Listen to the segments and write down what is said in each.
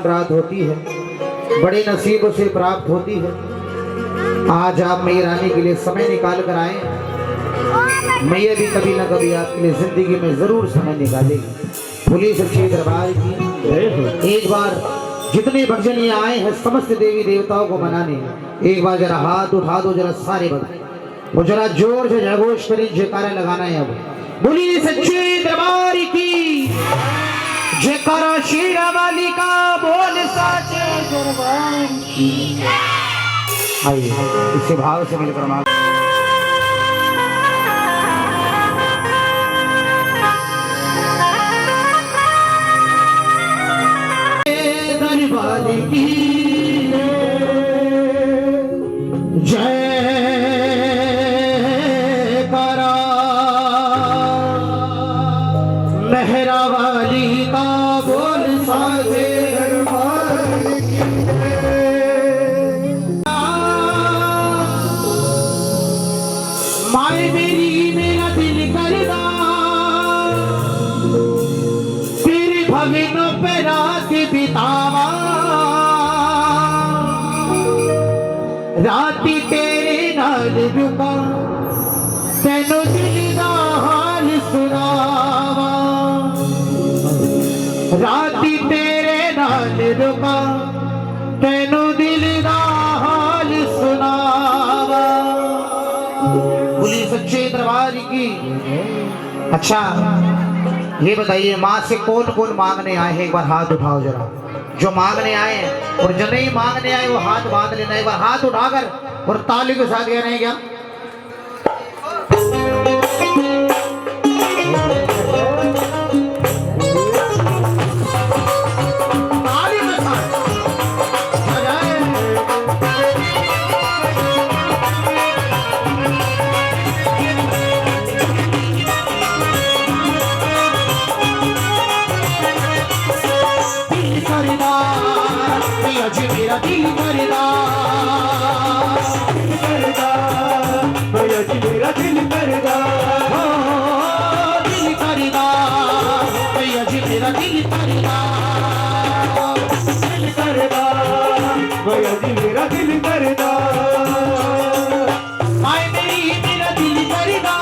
रात होती है, बड़े नसीब से प्राप्त होती है। आज आप मेरी रानी के लिए समय निकाल कर आए। मैं ये भी कभी ना कभी आपके लिए जिंदगी में जरूर समय निकालेगी। पुलिस अच्छी दरबार की एक बार जितने भक्तजन यहाँ आए हैं समस्त देवी देवताओं को मनाने, एक बार जरा हाथ उठा दो जरा सारे भक्त, वो जरा जोर से जयघोष करें, जयकारा लगाना है। अब बोलिए सच्चे दरबार की जयकारा, शेरा वाली का बोल साचे दरबार की। आइए इसे भाव से मिलकर मांग। दरबार की जय करा, मेहरा वाली का बोल साचे दरबार की। माए मेरी मेरा दिल करदा, तेरे भगनों पे रात बितावा, राती तेरे नाल रुका, तेनों दिल दा हाल सुनावा, राती तेरे नाल रुका, तेनों दिल दा हाल सुनावा। बोली सच्चे दरबार की। अच्छा ये बताइए, माँ से कौन कौन मांगने आए हैं? एक बार हाथ उठाओ जरा, जो मांगने आए हैं, और जो नहीं मांगने आए वो हाथ बांध लेना। एक बार हाथ उठाकर और ताली के साथ कह रहे हैं क्या? मेरा दिल करदा, माय मेरी मेरा दिल करदा,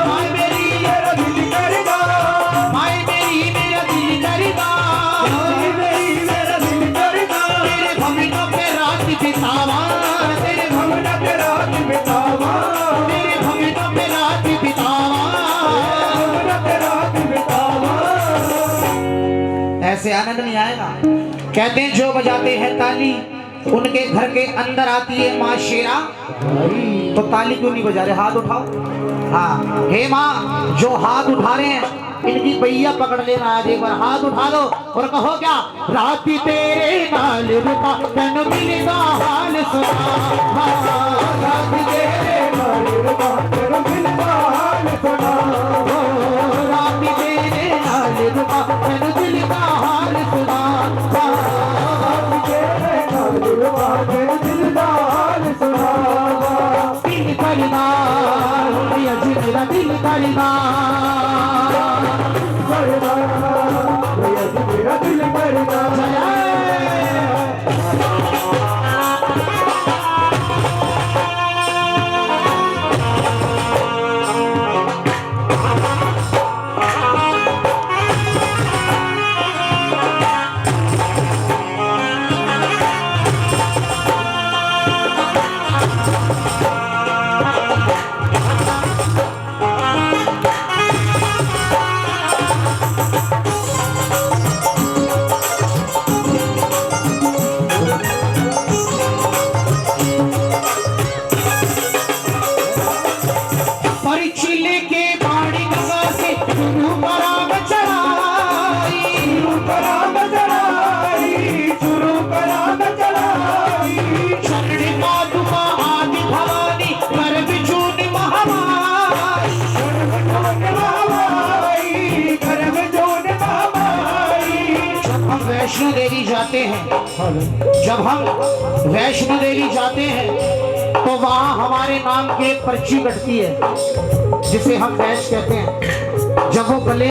माय मेरी मेरा दिल करदा, माय मेरी मेरा दिल करदा, माय मेरी मेरा दिल करदा। तेरे भवनों पे रात बितावा, तेरे भवनों पे रात बितावा, तेरे भवनों पे रात बितावा, भवनों पे रात बितावा। ऐसे आनंद नहीं आएगा। कहते हैं जो बजाते हैं ताली उनके घर के अंदर आती है माँ शेरा। तो ताली क्यों नहीं बजा रहे? हाथ उठाओ। हाँ हे माँ, जो हाथ उठा रहे हैं इनकी पहिया पकड़ लेना। आज एक बार हाथ उठा दो और कहो क्या? राती तेरे नाल रुका, तैनू मिलदा हाल सुना, राती तेरे नाल रुका, तैनू मिलदा हाल सुना, राती तेरे नाल रुका, तैनू मिलदा हाल सुना, राती तेरे नाल रुका, तैनू मिलदा हाल सुना। दिल करदा, अज मेरा दिल करदा, मेरा दिल करदा। वैष्णो देवी जाते हैं, जब हम वैष्णो देवी जाते हैं तो वहां हमारे नाम की एक पर्ची कटती है जिसे हम बैच कहते हैं। जब वो गले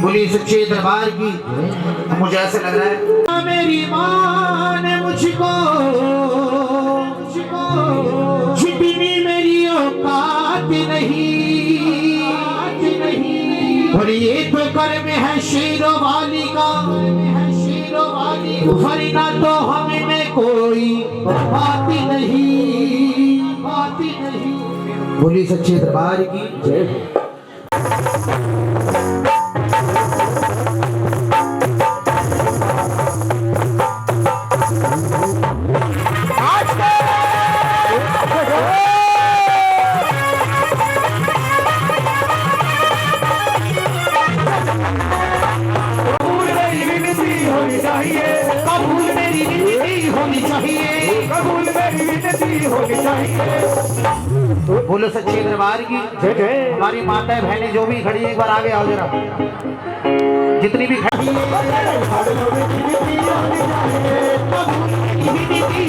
बोली सच्चे दरबार की। मुझे ऐसे लग रहा है मेरी माँ ने मुझको जितनी मेरी औकात नहीं, और ये तो कर्म है शेरों वाली का, वरना तो हमें में कोई बात नहीं। बोली सच्चे दरबार की जय हो। बोलो सच्चे दरबार की हमारी माताएं बहनें जो भी खड़ी है एक बार आगे आओ जरा, जितनी भी खड़ी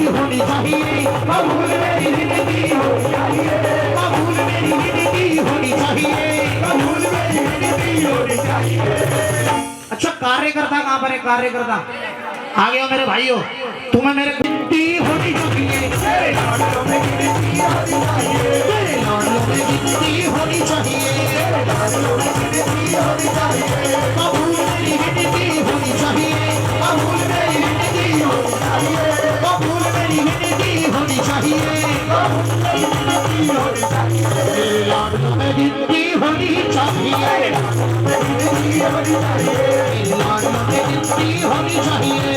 होनी चाहिए, अच्छा कार्यकर्ता कहाँ पर है? कार्यकर्ता आगे हो मेरे भाइयों, तुम्हें मेरे गिनती होनी चाहिए, होनी चाहिए, कबूल मेरी गिनती होनी चाहिए, कबूल मेरी गिनती होनी चाहिए, कबूल मेरी गिनती होनी चाहिए, गिनती होनी चाहिए, गिनती होनी चाहिए।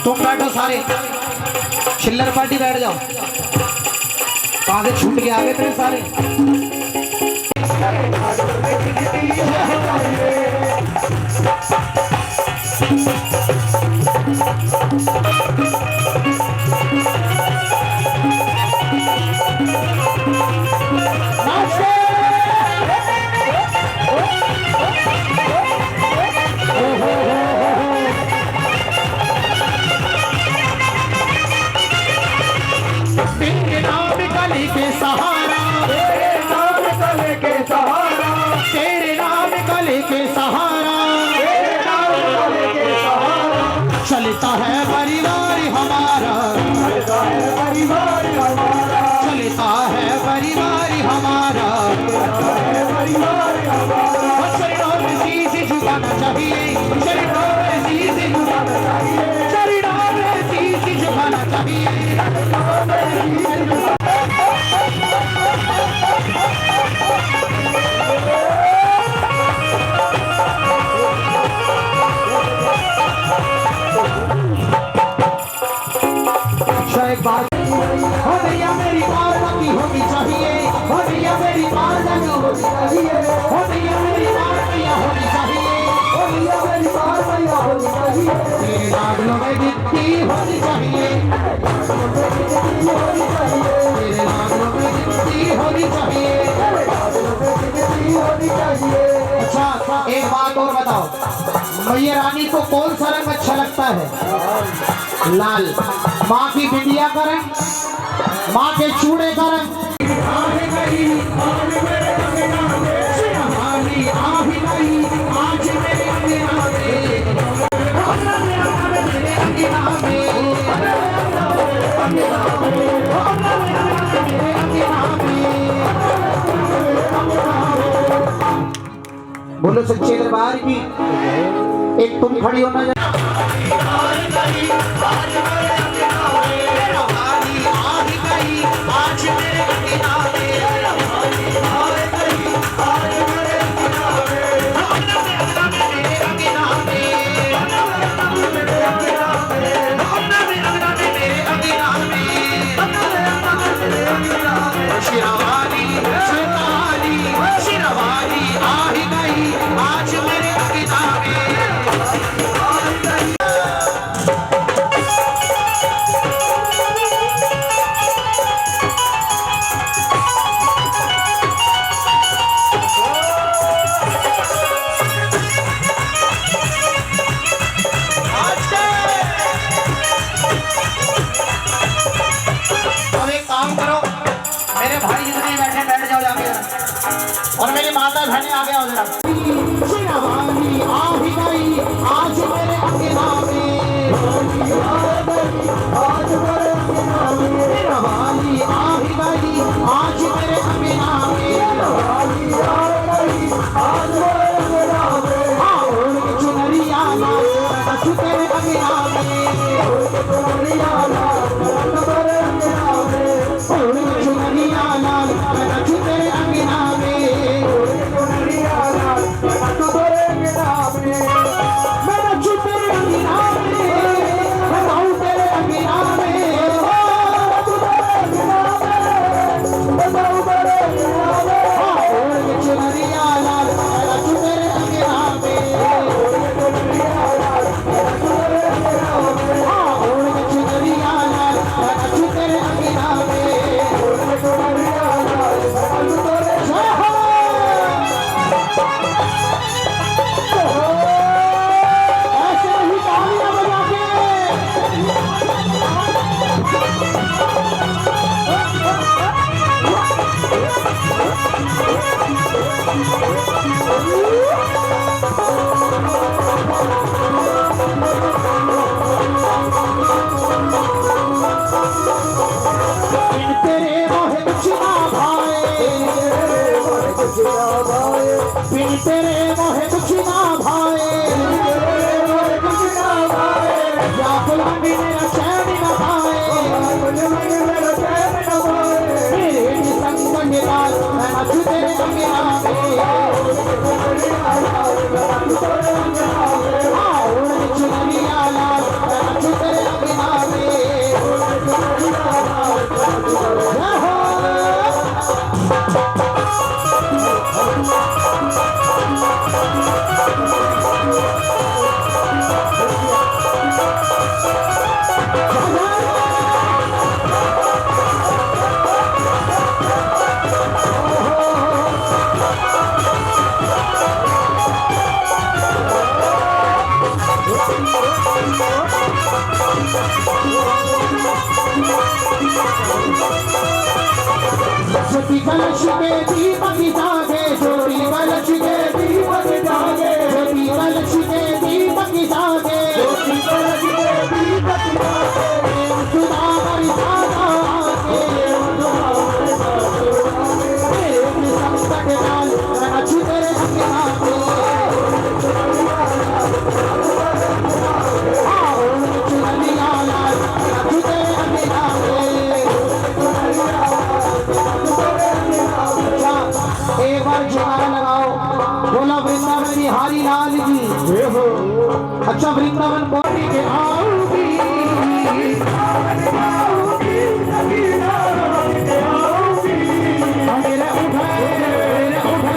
तुम बैठो सारे, चिल्लर पार्टी बैठ जाओ, कहां से छूट के आ गए थे सारे। तेरे नाम कली के सहारा, तेरे नाम कली के सहारा, तेरे नाम कली के सहारा, तेरे नाम कली के सहारा, चलता है परिवार हमारा, चलता है परिवार हमारा, चलता है परिवार हमारा, चलता है परिवार हमारा। चरणों में शीश झुकाना चाहिए, चरणों में शीश झुकाना चाहिए, चरणों में शीश होलिया मेरी मार मैया होनी चाहिए, होलिया मेरी मार मैया होनी चाहिए, तेरे लाडलों में गिनती होनी चाहिए, तेरे लाडलों में गिनती होनी चाहिए। अच्छा एक बात और बताओ, मैया रानी को कौन सा रंग अच्छा लगता है? लाल। माँ की बिंदिया का रंग, माँ के चूड़े का रंग, बोलो सच्चे दरबार की। एक तुम खड़ी होना और मेरी माता बहने आ गया जरा। शेरावाली आ ही गई आज मेरे अंगना में, आज मेरे अंगना में, शेरावाली आ ही गई आज मेरे अंगना में, शेरावाली आ गई आज मेरे अंगना में, हाँ उनकी चुनरिया लाल रख तेरे अंगना में, उनकी चुनरिया लाल रख तेरे अंगना में, उनकी चुनरिया लाल रख तेरे अंगना में। बिन तेरे मोहे कुछ ना भाए, या गुलामी मेरा चैन न पाए, मेरे संग निराल मैं नच तेरे अंगना में, हाँ उनकी चुनरिया लाल मैं नच तेरे अंगना में। ज्योति कलश के दीपक जागे, ज्योति कलश के दीपक जागे, ज्योति कलश के दीपक जागे, ज्योति कलश के दीपक जागे, सुधा बरसाता आके, मेरे संकट लाल रच तेरे अंगना में, हाँ उनकी चुनरिया लाल रच तेरे अंगना में। एक बार जयकारा लगाओ, बोला वृंदावन बिहारी लाल की। अच्छा वृंदावन पौड़ी के आओगी, मेरे उठे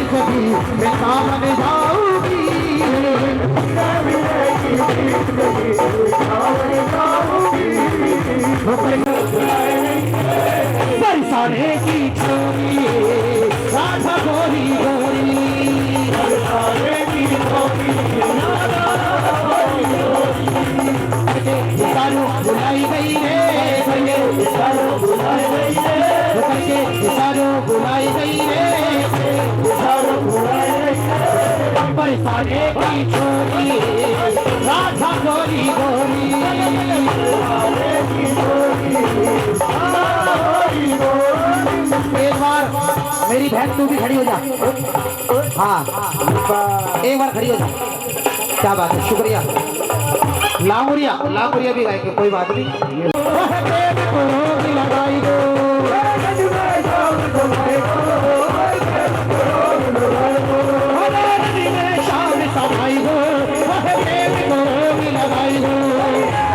सखी पिता बन जाऊंगी, बरसाने की छोरी राधा गोरी गोरी, बरसाने की छोरी सारो बुलाई गई रे, सारो बुलाई गई रे, सारो बुलाई गई रे, सारो बुलाई गई रे, बरसाने की छोरी राधा गोरी गोरी, एक बार मेरी बहन तू भी खड़ी हो जा, हाँ एक बार खड़ी हो जा, क्या बात है, शुक्रिया। लामुरिया लामुरिया भी गाएंगे, कोई बात नहीं। लगाई गो शाम समाई गो, लगाई गो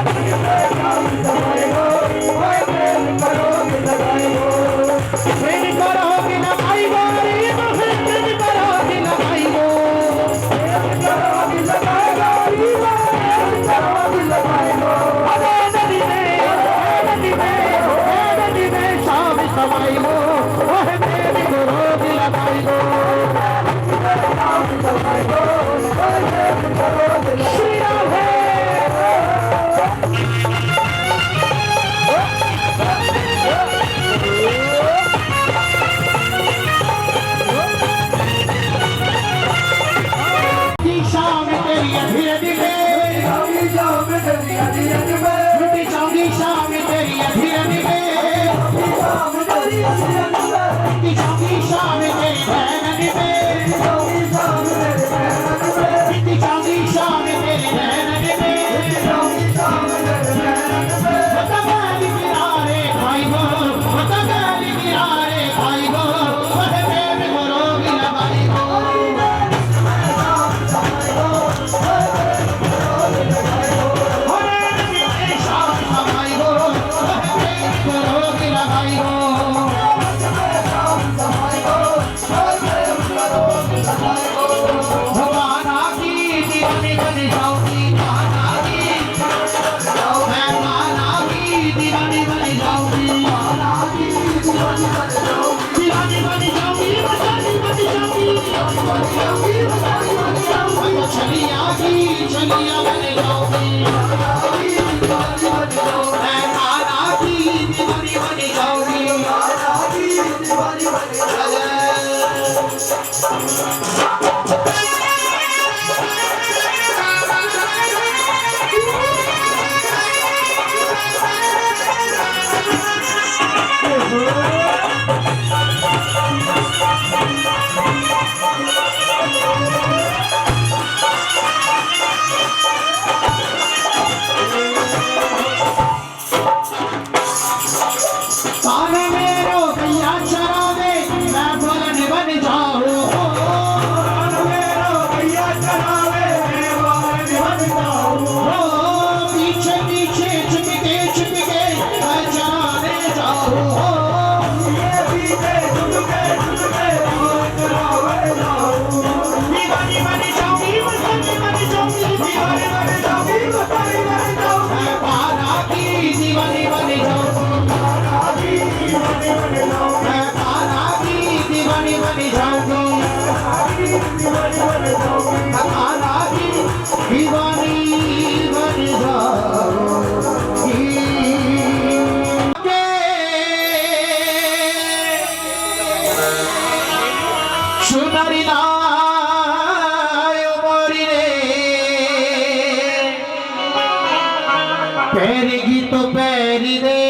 पैरगी तो पैरी दे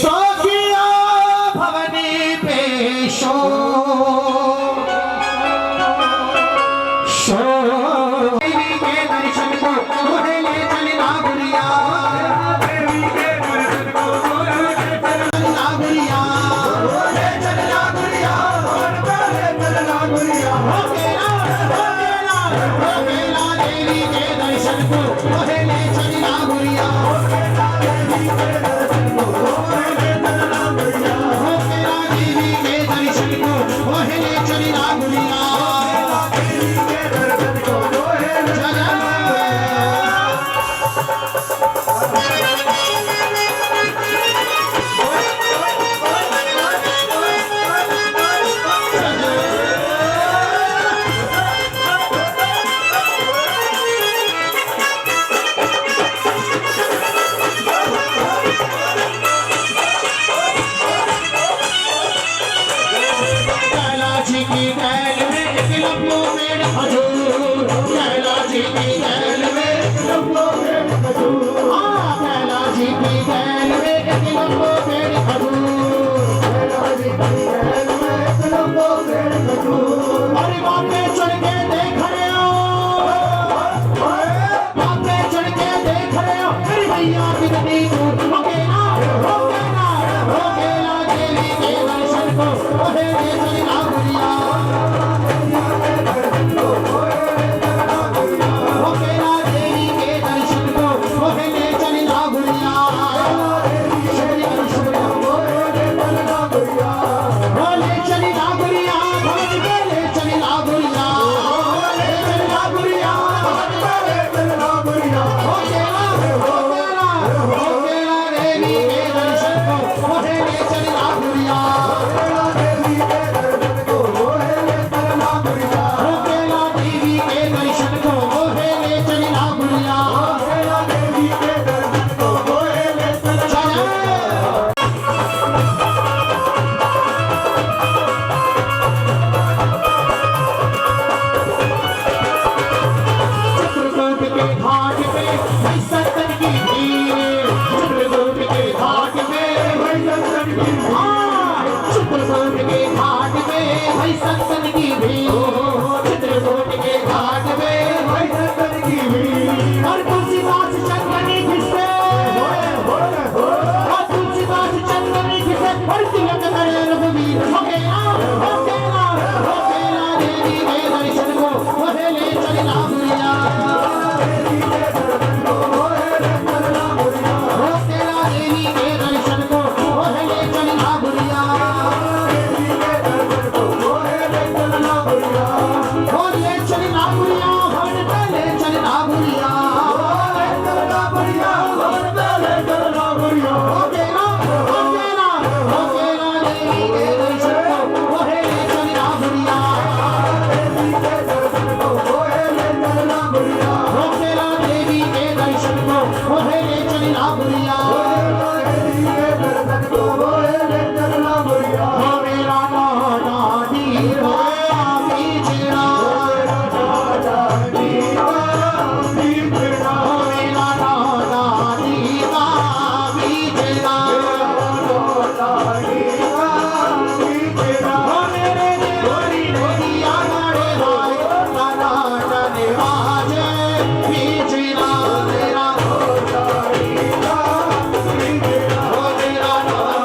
तो किया भवनी पेशो देवी के दर्शन को तोहे ले चलना गुड़िया, देवी के दर्शन को तोहे ले चलना गुड़िया, ले चलना गुड़िया, ले चलना गुड़िया, हो गेला देवी के दर्शन को तोहे ले चलना गुड़िया, देवी के दर्शन को तोहे ले चलना गुड़िया, हो गेला देवी के दर्शन को लंबो पेड़ खजूर कैला जी की गैल में लंबो पेड़ खजूर हाँ कैला जी की गैल में एक लंबो पेड़ खजूर कैला जी की गैल में एक लंबो पेड़ खजूर अरे बापे चढ़ के देख रहे हो बापे चढ़ के देख रहे हो मेरी भैया कितनी दूर रोकेला रोकेला रोकेला देवी के दर्शन को ओहे ले चली नागुरिया रोकेला देवी के दर्शन को ओहे ले चली नागुरिया ले चली नागुरिया भवन पे ले चली नागुरिया ले चली नागुरिया भवन पे ले चली नागुरिया रोकेला रोकेला रोकेला देवी के दर्शन को ओहे ले चली नागुरिया रोकेला देवी के दर्शन को ओहे ले चली नागुरिया रोकेला देवी के दर्शन को ओहे ले चली नागुरिया रोकेला देवी के दर्शन को ओहे ले चली चित्रकूट के घाट पे भाई संतन की भीड़ चित्रकूट के घाट पे भाई संतन की भीड़ चित्रकूट के घाट पे भाई संतन की भीड़ चित्रकूट के घाट पे भाई संतन की भीड़ और तुलसीदास चंदनी खिसे और तुलसीदास चंदनी खिसे और तिलक करे रघुवीर रोकेला रोकेला रोकेला देवी के दर्शन को ओहे ले चली नागुरिया रोकेला देवी के दर्शन को ओहे ले चली नागुरिया ओ ले चली नागुरिया भवन पे ले चली नागुरिया रोकेला रोकेला रोकेला देवी के दर्शन को ओहे ले चली नागुरिया रोकेला देवी के दर्शन को ओहे ले चली नागुरिया हो मेरा नाना दीवा बिछड़ा हो मेरा नाना दीवा बिछड़ा हो मेरे देवरी देविया बड़े भाई नाना जाने बाजे बिछड़ा मेरा हो मेरा नाना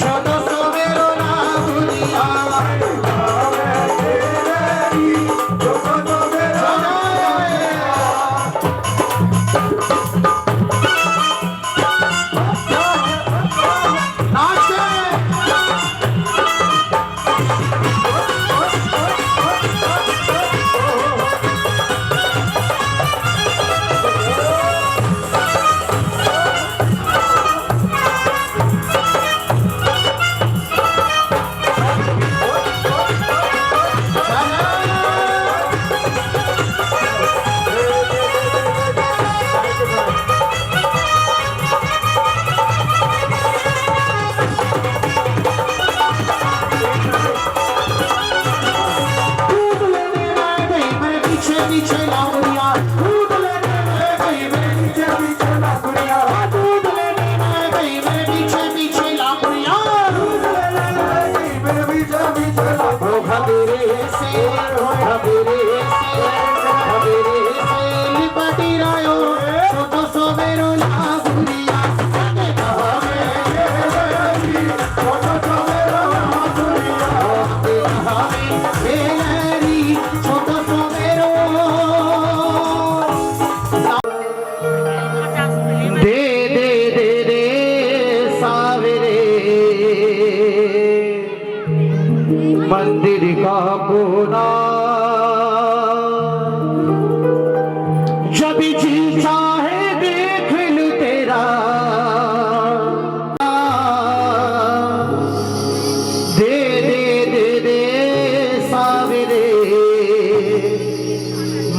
छोटो सो मेरो नागुरिया पीछे नागुरिया दूध लेने में गई मेरे पीछे नागुरिया दूध लेने में गई मेरे पीछे नागुरिया दूध लेने में गई मेरे पीछे नागुरिया खबेरे से लिपटी रायो छोटो सो मेरो नागुरिया छोटो सो मेरो नागुरिया छोटो सो मेरो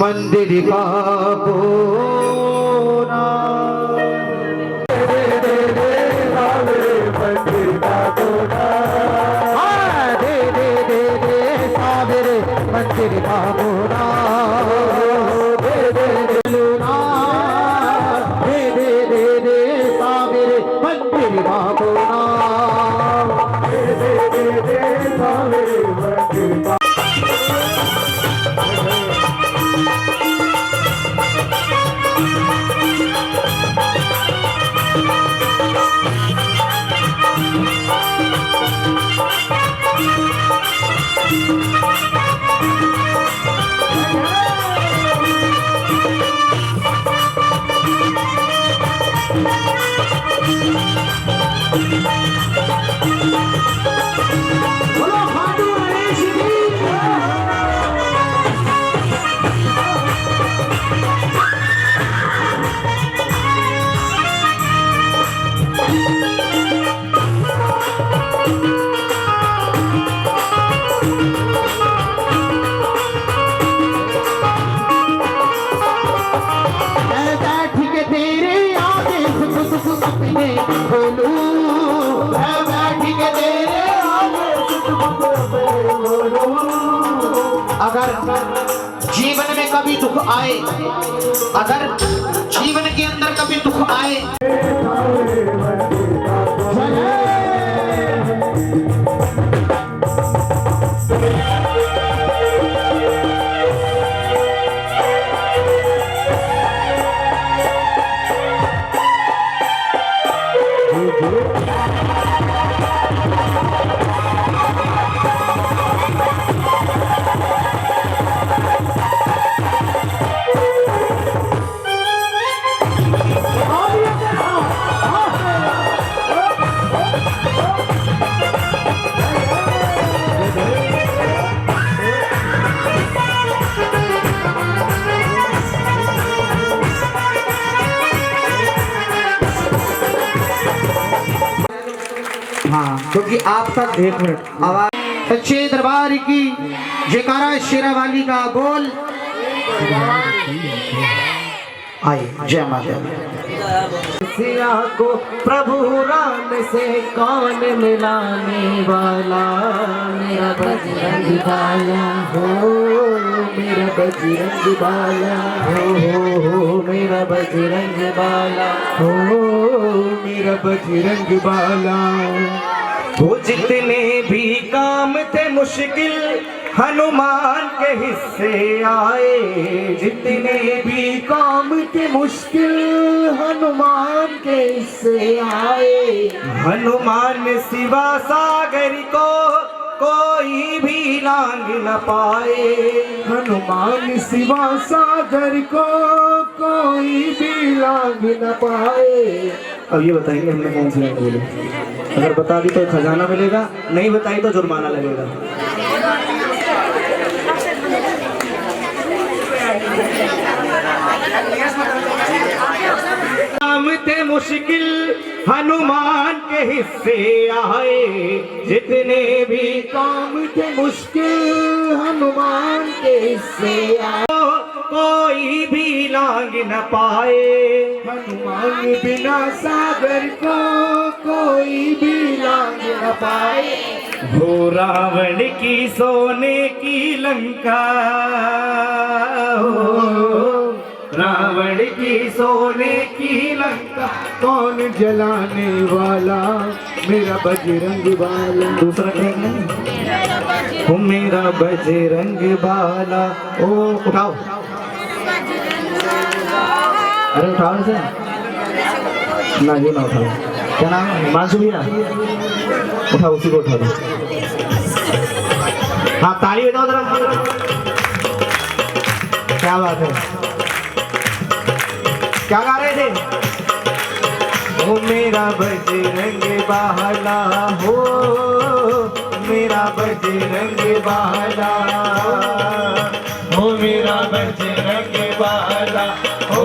मंदिर का कोना मंदिर का कोना अगर जीवन में कभी दुख आए, अगर जीवन के अंदर कभी दुख आए, हाँ, क्योंकि आप तक एक मिनट आवाज सच्चे दरबार की जयकारा शेरा वाली का गोल आइए। जय माता सिया को प्रभु राम से कौन मिलाने वाला, मेरा बजरंग बाला हो, मेरा बजरंग बाला हो, मेरा बजरंग बाला हो, मेरा बजरंग बाला। वो जितने भी काम थे मुश्किल हनुमान के हिस्से आए, जितने भी काम थे मुश्किल हनुमान के हिस्से आए। हनुमान सिवा सागर को कोई भी लांग न पाए, हनुमान सिवा सागर को कोई भी लांग न पाए। अब ये बताएंगे हमने कौन सी लाइन बोली, अगर बता दी तो खजाना मिलेगा, नहीं बताई तो जुर्माना लगेगा। काम थे मुश्किल हनुमान के हिस्से आए, जितने भी काम थे मुश्किल हनुमान के हिस्से आए। कोई भी लांग न पाए, हनुमान बिना सागर को कोई भी लांग न पाए। हो रावण की सोने की लंका, हो रावण की सोने की लंका कौन जलाने वाला, मेरा बजरंग बाला। दूसरा ट्रैक नहीं, हो मेरा बजरंग बाला। ओ उठाओ, अरे उठाओ इसे ना, ये ना उठाओ। क्या नाम है? हिमांशु भैया, उठाओ, उसी को उठा दो। हाँ, ताली बजाओ जरा। क्या बात है, क्या गा रहे थे? हो मेरा बजरंग बाला हो, मेरा बजरंग बाला हो, मेरा बजरंग बाला हो,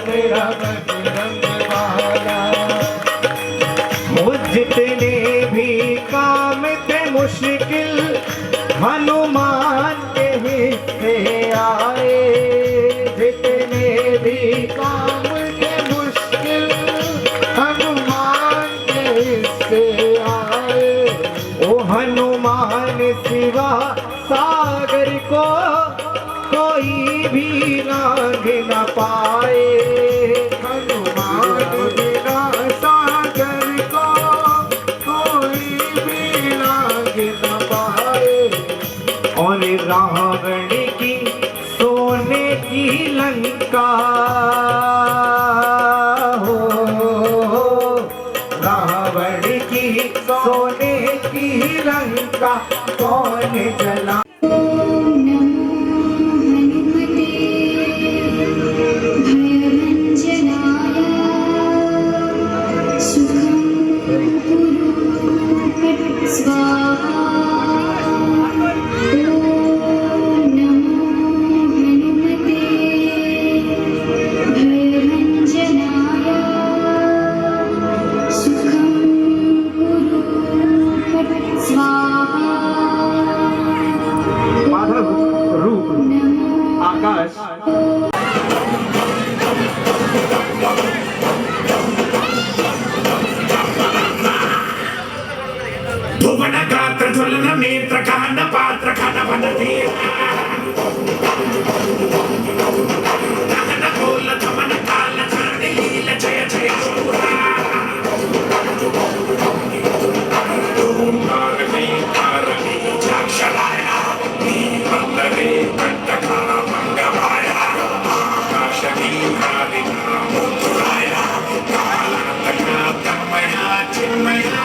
मेरा बजरंग बाला। हो जितने भी काम थे मुश्किल हनुमान के हिस्से आ भी लांघ न पाए, हनुमान बिना सागर को कोई भी लांघ न पाए। और रावण की सोने की लंका हो, रावण की सोने की लंका कौन जला। माधव रूप आकाश भुवन गात्र ज्वलन नेत्र कान पात्र खान बनते दहन कोल थमन काल चांद लील जय जय शूरा कारणी चाक्षराया वंदने कंटका मंगमाया आकाशनी कालिका मुद्राया कालांतका तन्मया चिन्मया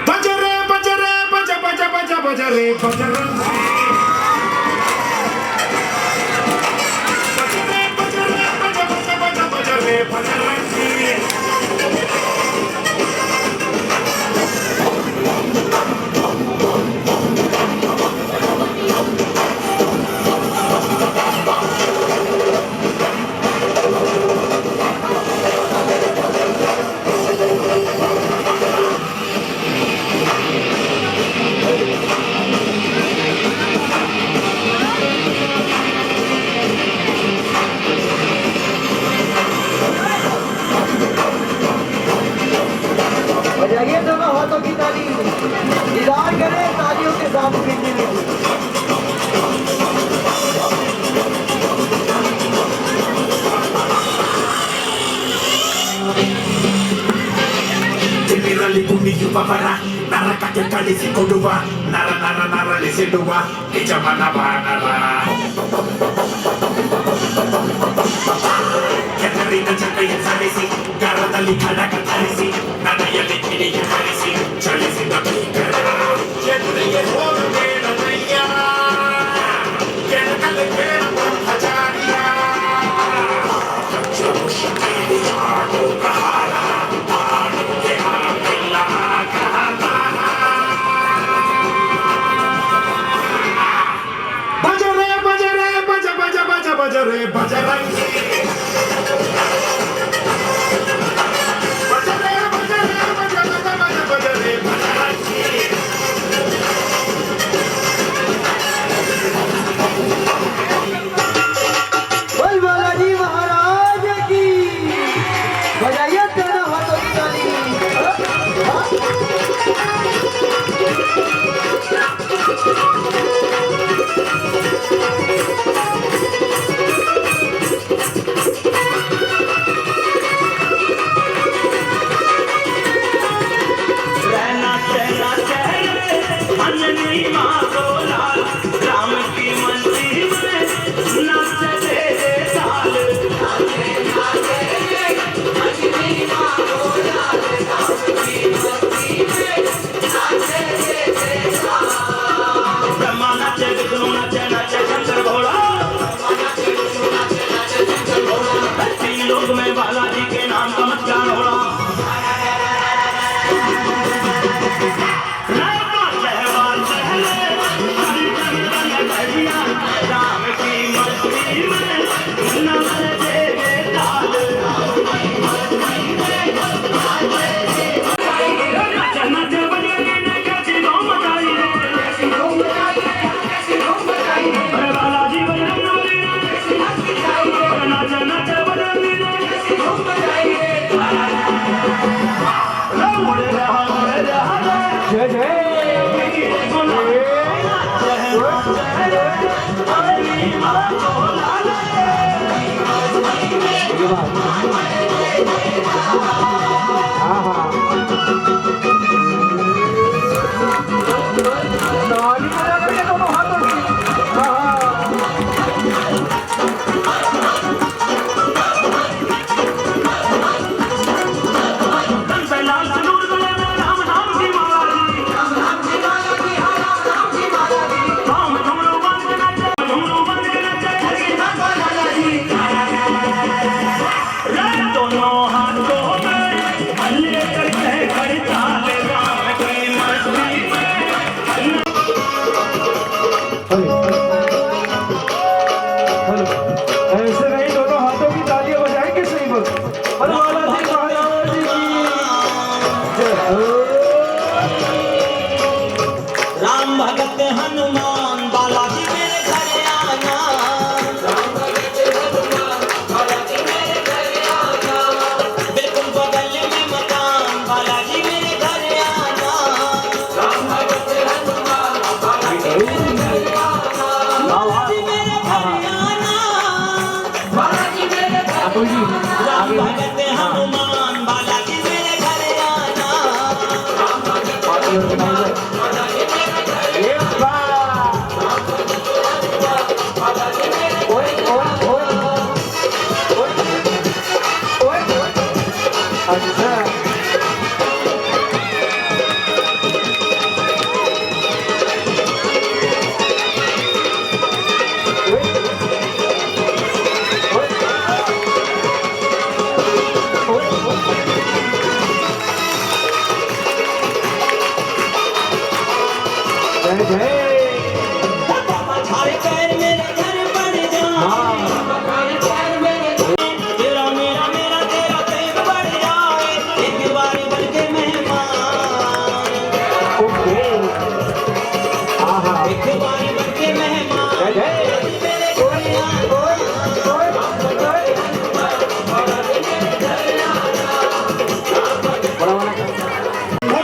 बजरे बजरे बज बज बज बजरे बजरंगी बजरे बजरे बज बज बज बजरे बजरंगी बजाइए दोनों हाथों की ताली, दीदार करें तालियों के साथ गिनती में। Generali buniyu babara naraka ke kalisi koduwa nara nara nara leseduwa ijamana banara Katarina chakaya sarisi garadali khadaka tharisi nanayali kiriya harisi chalisi dabikara Jedriye hoge nanaya Kenakale kera hajariya Chamushakiri aadu kahara aadu ke aapilla kahara Bajare bajare baja baja baja bajare bajarangi Bajare bajare baja baja baja bajare bajarangi बोल बालाजी महाराज की, बजाइए दोनों हाथों की ताली। ताली बजा करके दोनों हाथों से ऐसे नहीं, दोनों हाथों की तालियां बजाएंगे सही वक्त। बालाजी महाराज की जय हो। राम भगत हनुमान बालाजी मेरे घर आना। राम भगत हनुमान बालाजी मेरे घर आना। बिल्कुल बगल में मकान बालाजी मेरे घर आना। राम भगत हनुमान बालाजी मेरे घर आना। बालाजी मेरे घर आना। बालाजी मेरे घर आना। राम भगत हनुमान बालाजी मेरे घर आना। राम भगत हनुमान बालाजी मेरे घर आना। अच्छा जय जय छाड़े पैर मेरे घर पड़ जाए। तेरा मेरा मेरा तेरा प्रेम बढ़ जाए। एक बार बन के मेहमान। ओके आहा एक बार बन के मेहमान। जय जय मेरे घर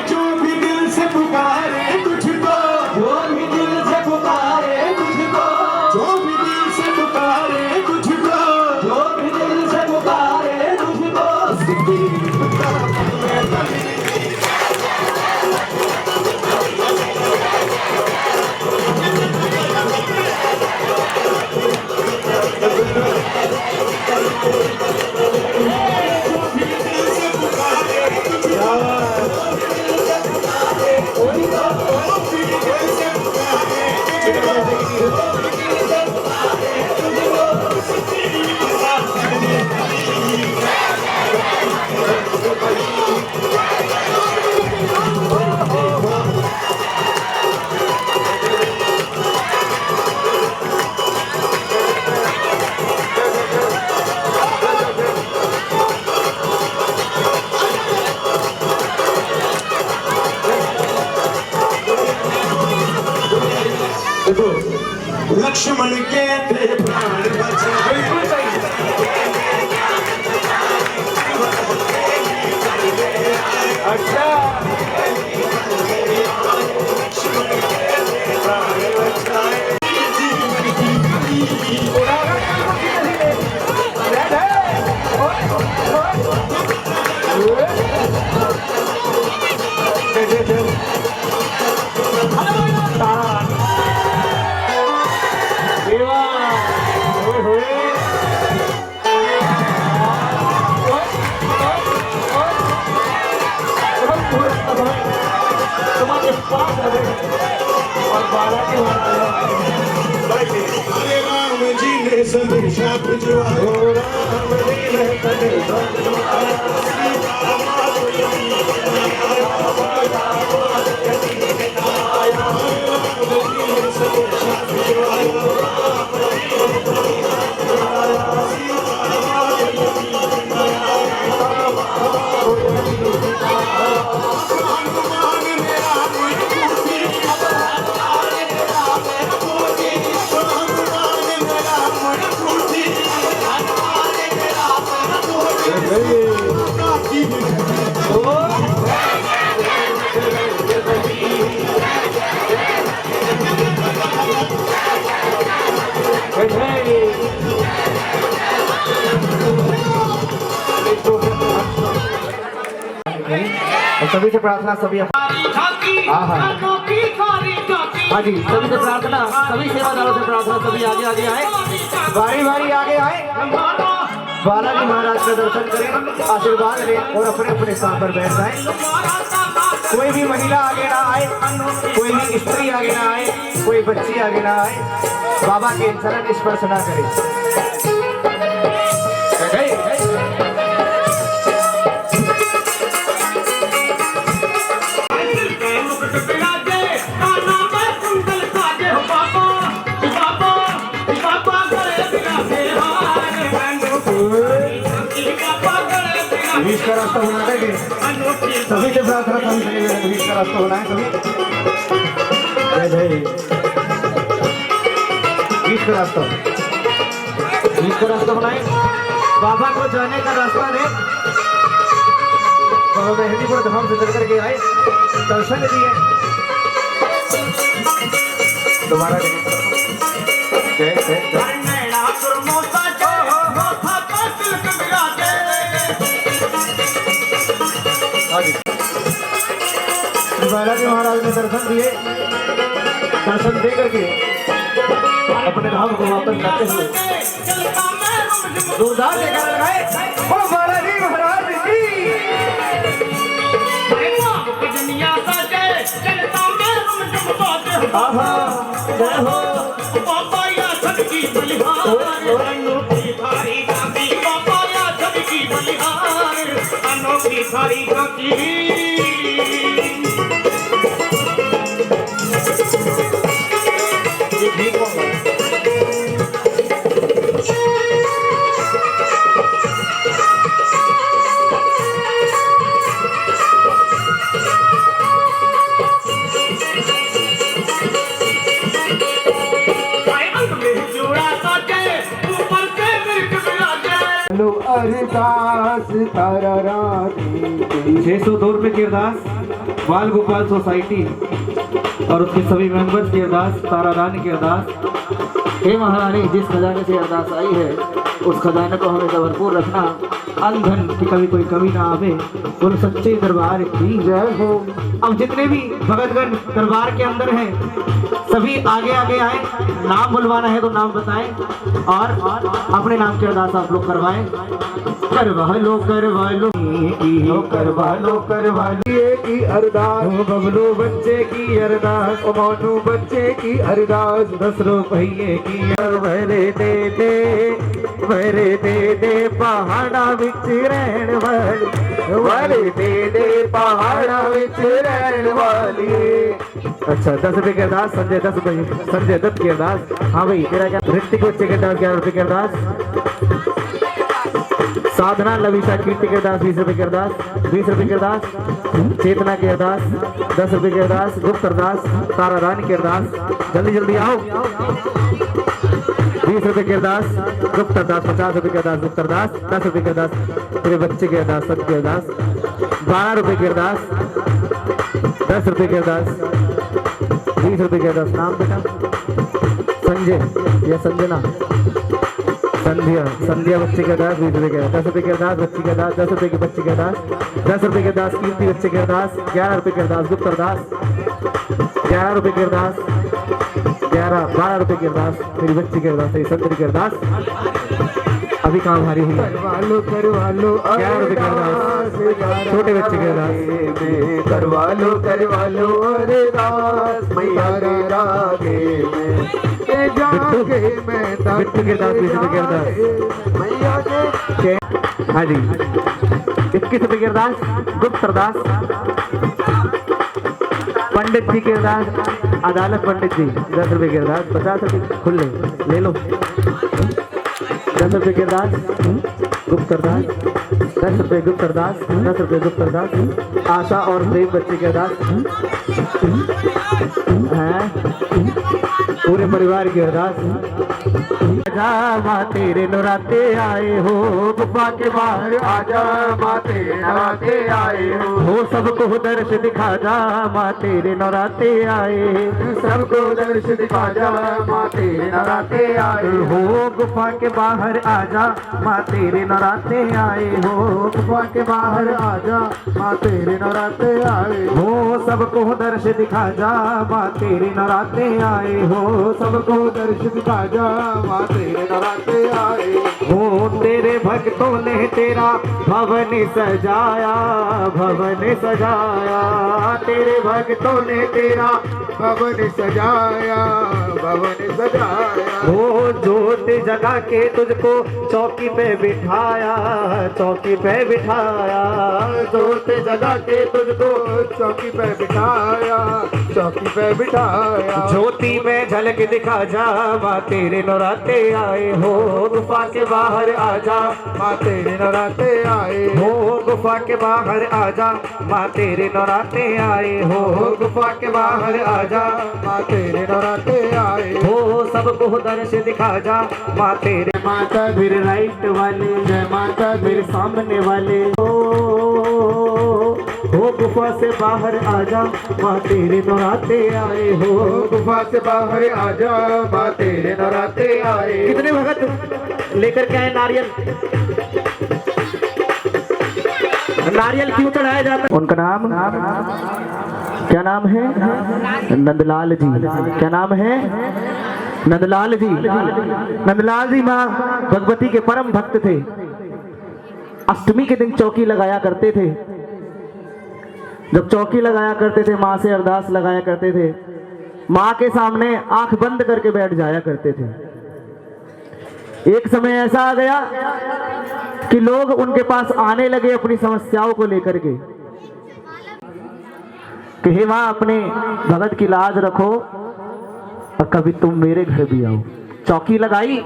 जो भी दिल से पुकारे तुझको, जो भी दिल से पुकारे तुझको, जो भी दिल से पुकारे तुझको, जो भी दिल से पुकारे तुझको, लक्ष्मण के थे प्राण बचे। बिल्कुल सही अच्छा अरे राम जी ने संदेशा भिजवाया, राम जी ने संदेशा सभी से प्रार्थना, सभी हाँ हाँ हाँ जी, सभी से प्रार्थना, सभी सेवादारों से प्रार्थना, सभी आगे आगे आए, बारी बारी आगे आए, बालाजी महाराज का दर्शन करें, आशीर्वाद लें और अपने अपने स्थान पर बैठ जाए। कोई भी महिला आगे ना आए, कोई भी स्त्री आगे ना आए, कोई बच्ची आगे ना आए, बाबा के चरण स्पर्श ना करे। बीच का रास्ता होना है, सभी के साथ बीच का रास्ता होना है, सभी जय जय। बीच का रास्ता बनाए, बाबा को जाने का रास्ता है। बाबा मेहंदीपुर धाम से चल करके आए, दर्शन दिए, दोबारा जय जय। बालाजी महाराज ने दर्शन दिए, दर्शन दे करके अपने धाम को वापस जाते हुए जोरदार जयकारा लगाए, ओ बालाजी महाराज की। आहा जय हो बाबा या सबकी बलिहार, अनोखी थारी गाती बाबा या सबकी बलिहार, अनोखी थारी गाती। अरदास तारा रानी 602 रुपये की अरदास बाल गोपाल सोसाइटी और उसके सभी मेंबर्स की अरदास, तारा रानी की अरदास। हे महारानी, जिस खजाने से अरदास आई है उस खजाने को हमेशा भरपूर रखना, अन्न धन की कभी कोई कमी ना आवे, बोल सच्चे दरबार की जय हो। अब जितने भी भगतगण दरबार के अंदर हैं सभी आगे आगे आए, नाम बुलवाना है तो नाम बताएं और अपने नाम की अरदास आप लोग करवाएं। करवा लो करवा लो की अरदास, बबलू बच्चे की अरदास, मोनू बच्चे की अरदास, 10 रुपये की मेरे दे पहाड़ा विच रहन वाली, दे पहाड़ा विच रहन वाली। अच्छा 10 रुपये की अरदास, संजय दत्त की अरदास। हाँ भाई तेरा क्या? ऋतिक बच्चे की अरदास 11 रुपये की अरदास। साधना लविशा कीर्ति की अरदास 20 रुपये की अरदास, 20 रुपये की अरदास। चेतना की अरदास 10 रुपये की अरदास। गुप्त अरदास तारा रानी की अरदास, जल्दी जल्दी आओ। 20 रुपये की अरदास गुप्त अरदास, 50 रुपये की अरदास गुप्त अरदास, 10 रुपये की अरदास तेरे बच्चे की अरदास, सत्य की अरदास, 12 रुपये की अरदास, 10 रुपये की अरदास, 20 रुपये की अरदास। नाम बेटा संजय या संजना, संध्या बच्चे के अरदास 20 रुपये के, 10 रुपये की अरदास बच्ची के अरदास, 10 रुपये की बच्ची के अरदास, 10 रुपये की अरदास कीर्ति बच्चे के अरदास, 11 रुपये की अरदास गुप्त अरदास, 11 रुपये की अरदास, 12 रुपये की अरदास मेरी बच्ची की अरदास, 70 की अरदास। अभी काम भारी हुई, करवा लो 11 रुपये की अरदास छोटे बच्चे की अरदास, करवा लो अरदास मैया रागे बिट्टू की अरदास 20 रुपये की अरदास मैया के। हाँ जी 21 रुपये की अरदास गुप्त अरदास। पंडित जी की अरदास, अदालत पंडित जी 10 रुपये की अरदास, 50 रुपये खुले ले लो। 10 रुपये की अरदास गुप्त अरदास, 10 रुपये गुप्त अरदास, 10 रुपये गुप्त अरदास। आशा और प्रेम बच्चे की अरदास है पूरे परिवार की अरदास। आजा माँ तेरे नराते आए हो, गुफा के बाहर आजा माँ तेरे नराते आए हो सबको दर्श दिखा जा माँ तेरे नराते आए, सबको दर्श दिखा जा माँ तेरे नराते आए हो गुफा के बाहर आजा माँ तेरे नराते आए हो, गुफा के बाहर आजा माँ तेरे नराते आए हो सबको दर्श दिखा जा माँ तेरे नराते आए हो, सबको दर्श दिखा जा माँ तेरे नराते आए हो तेरे भक्तों ने तेरा भवन सजाया, भवन सजाया तेरे भक्तों ने तेरा भवन सजाया, भवन सजाया हो जोत जगा के तुझको चौकी पे बिठाया, चौकी पे बिठाया जोत जगा के तुझको चौकी पे बिठाया, चौकी पे बिठाया ज्योति में झलक दिखा जा माँ तेरे नराते आए हो, गुफा के बाहर आजा माँ तेरे नराते आए हो, गुफा के बाहर आजा माँ तेरे नराते आए हो, गुफा के बाहर आजा माँ तेरे नराते आए हो सबको दर्श दिखा जा माँ तेरे माता फिर राइट वाले, जय माता फिर सामने वाले हो गुफा से बाहर आजा माँ तेरे नराते आए हो, गुफा से बाहर आजा माँ तेरे नराते आए। कितने भगत लेकर के आए नारियल, नारियल क्यों चढ़ाया जाता है? उनका नाम क्या नाम है? नंदलाल जी। क्या नाम है? नंदलाल जी। नंदलाल जी माँ भगवती के परम भक्त थे। अष्टमी के दिन चौकी लगाया करते थे। जब चौकी लगाया करते थे माँ से अरदास लगाया करते थे, माँ के सामने आंख बंद करके बैठ जाया करते थे। एक समय ऐसा आ गया कि लोग उनके पास आने लगे अपनी समस्याओं को लेकर के कि हे माँ अपने भगत की लाज रखो और कभी तुम मेरे घर भी आओ। चौकी लगाई,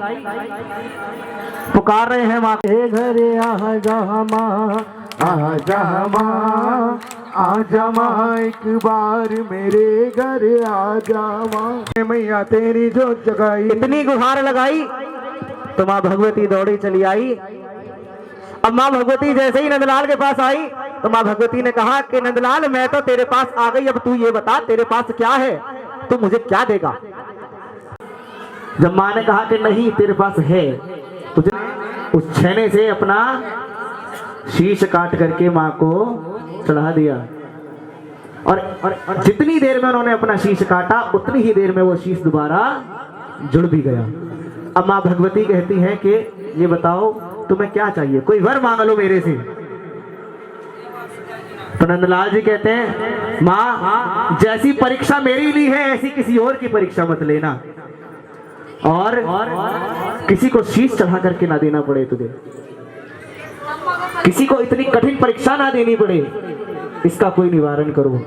पुकार रहे हैं माँ के घर आ जा माँ, आ जा माँ, आ जा माँ एक बार मेरे घर आ जा माँ। मैया तेरी जो जगाई, इतनी गुहार लगाई तो माँ भगवती दौड़ी चली आई। अब माँ भगवती जैसे ही नंदलाल के पास आई तो माँ भगवती ने कहा कि नंदलाल मैं तो तेरे पास आ गई, अब तू ये बता तेरे पास क्या है, तू मुझे क्या देगा। जब माँ ने कहा कि नहीं तेरे पास है, तुझे उस छेने से अपना शीश काट करके माँ को चढ़ा दिया और जितनी देर में उन्होंने अपना शीश काटा उतनी ही देर में वो शीश दोबारा जुड़ भी गया। अब माँ भगवती कहती है कि ये बताओ तुम्हें क्या चाहिए, कोई वर मांग लो मेरे से। तो नंदलाल जी कहते हैं माँ जैसी परीक्षा मेरी ली है ऐसी किसी और की परीक्षा मत लेना, और किसी को शीश चढ़ा करके ना देना पड़े तुझे, किसी को इतनी कठिन परीक्षा ना देनी पड़े, इसका कोई निवारण करो।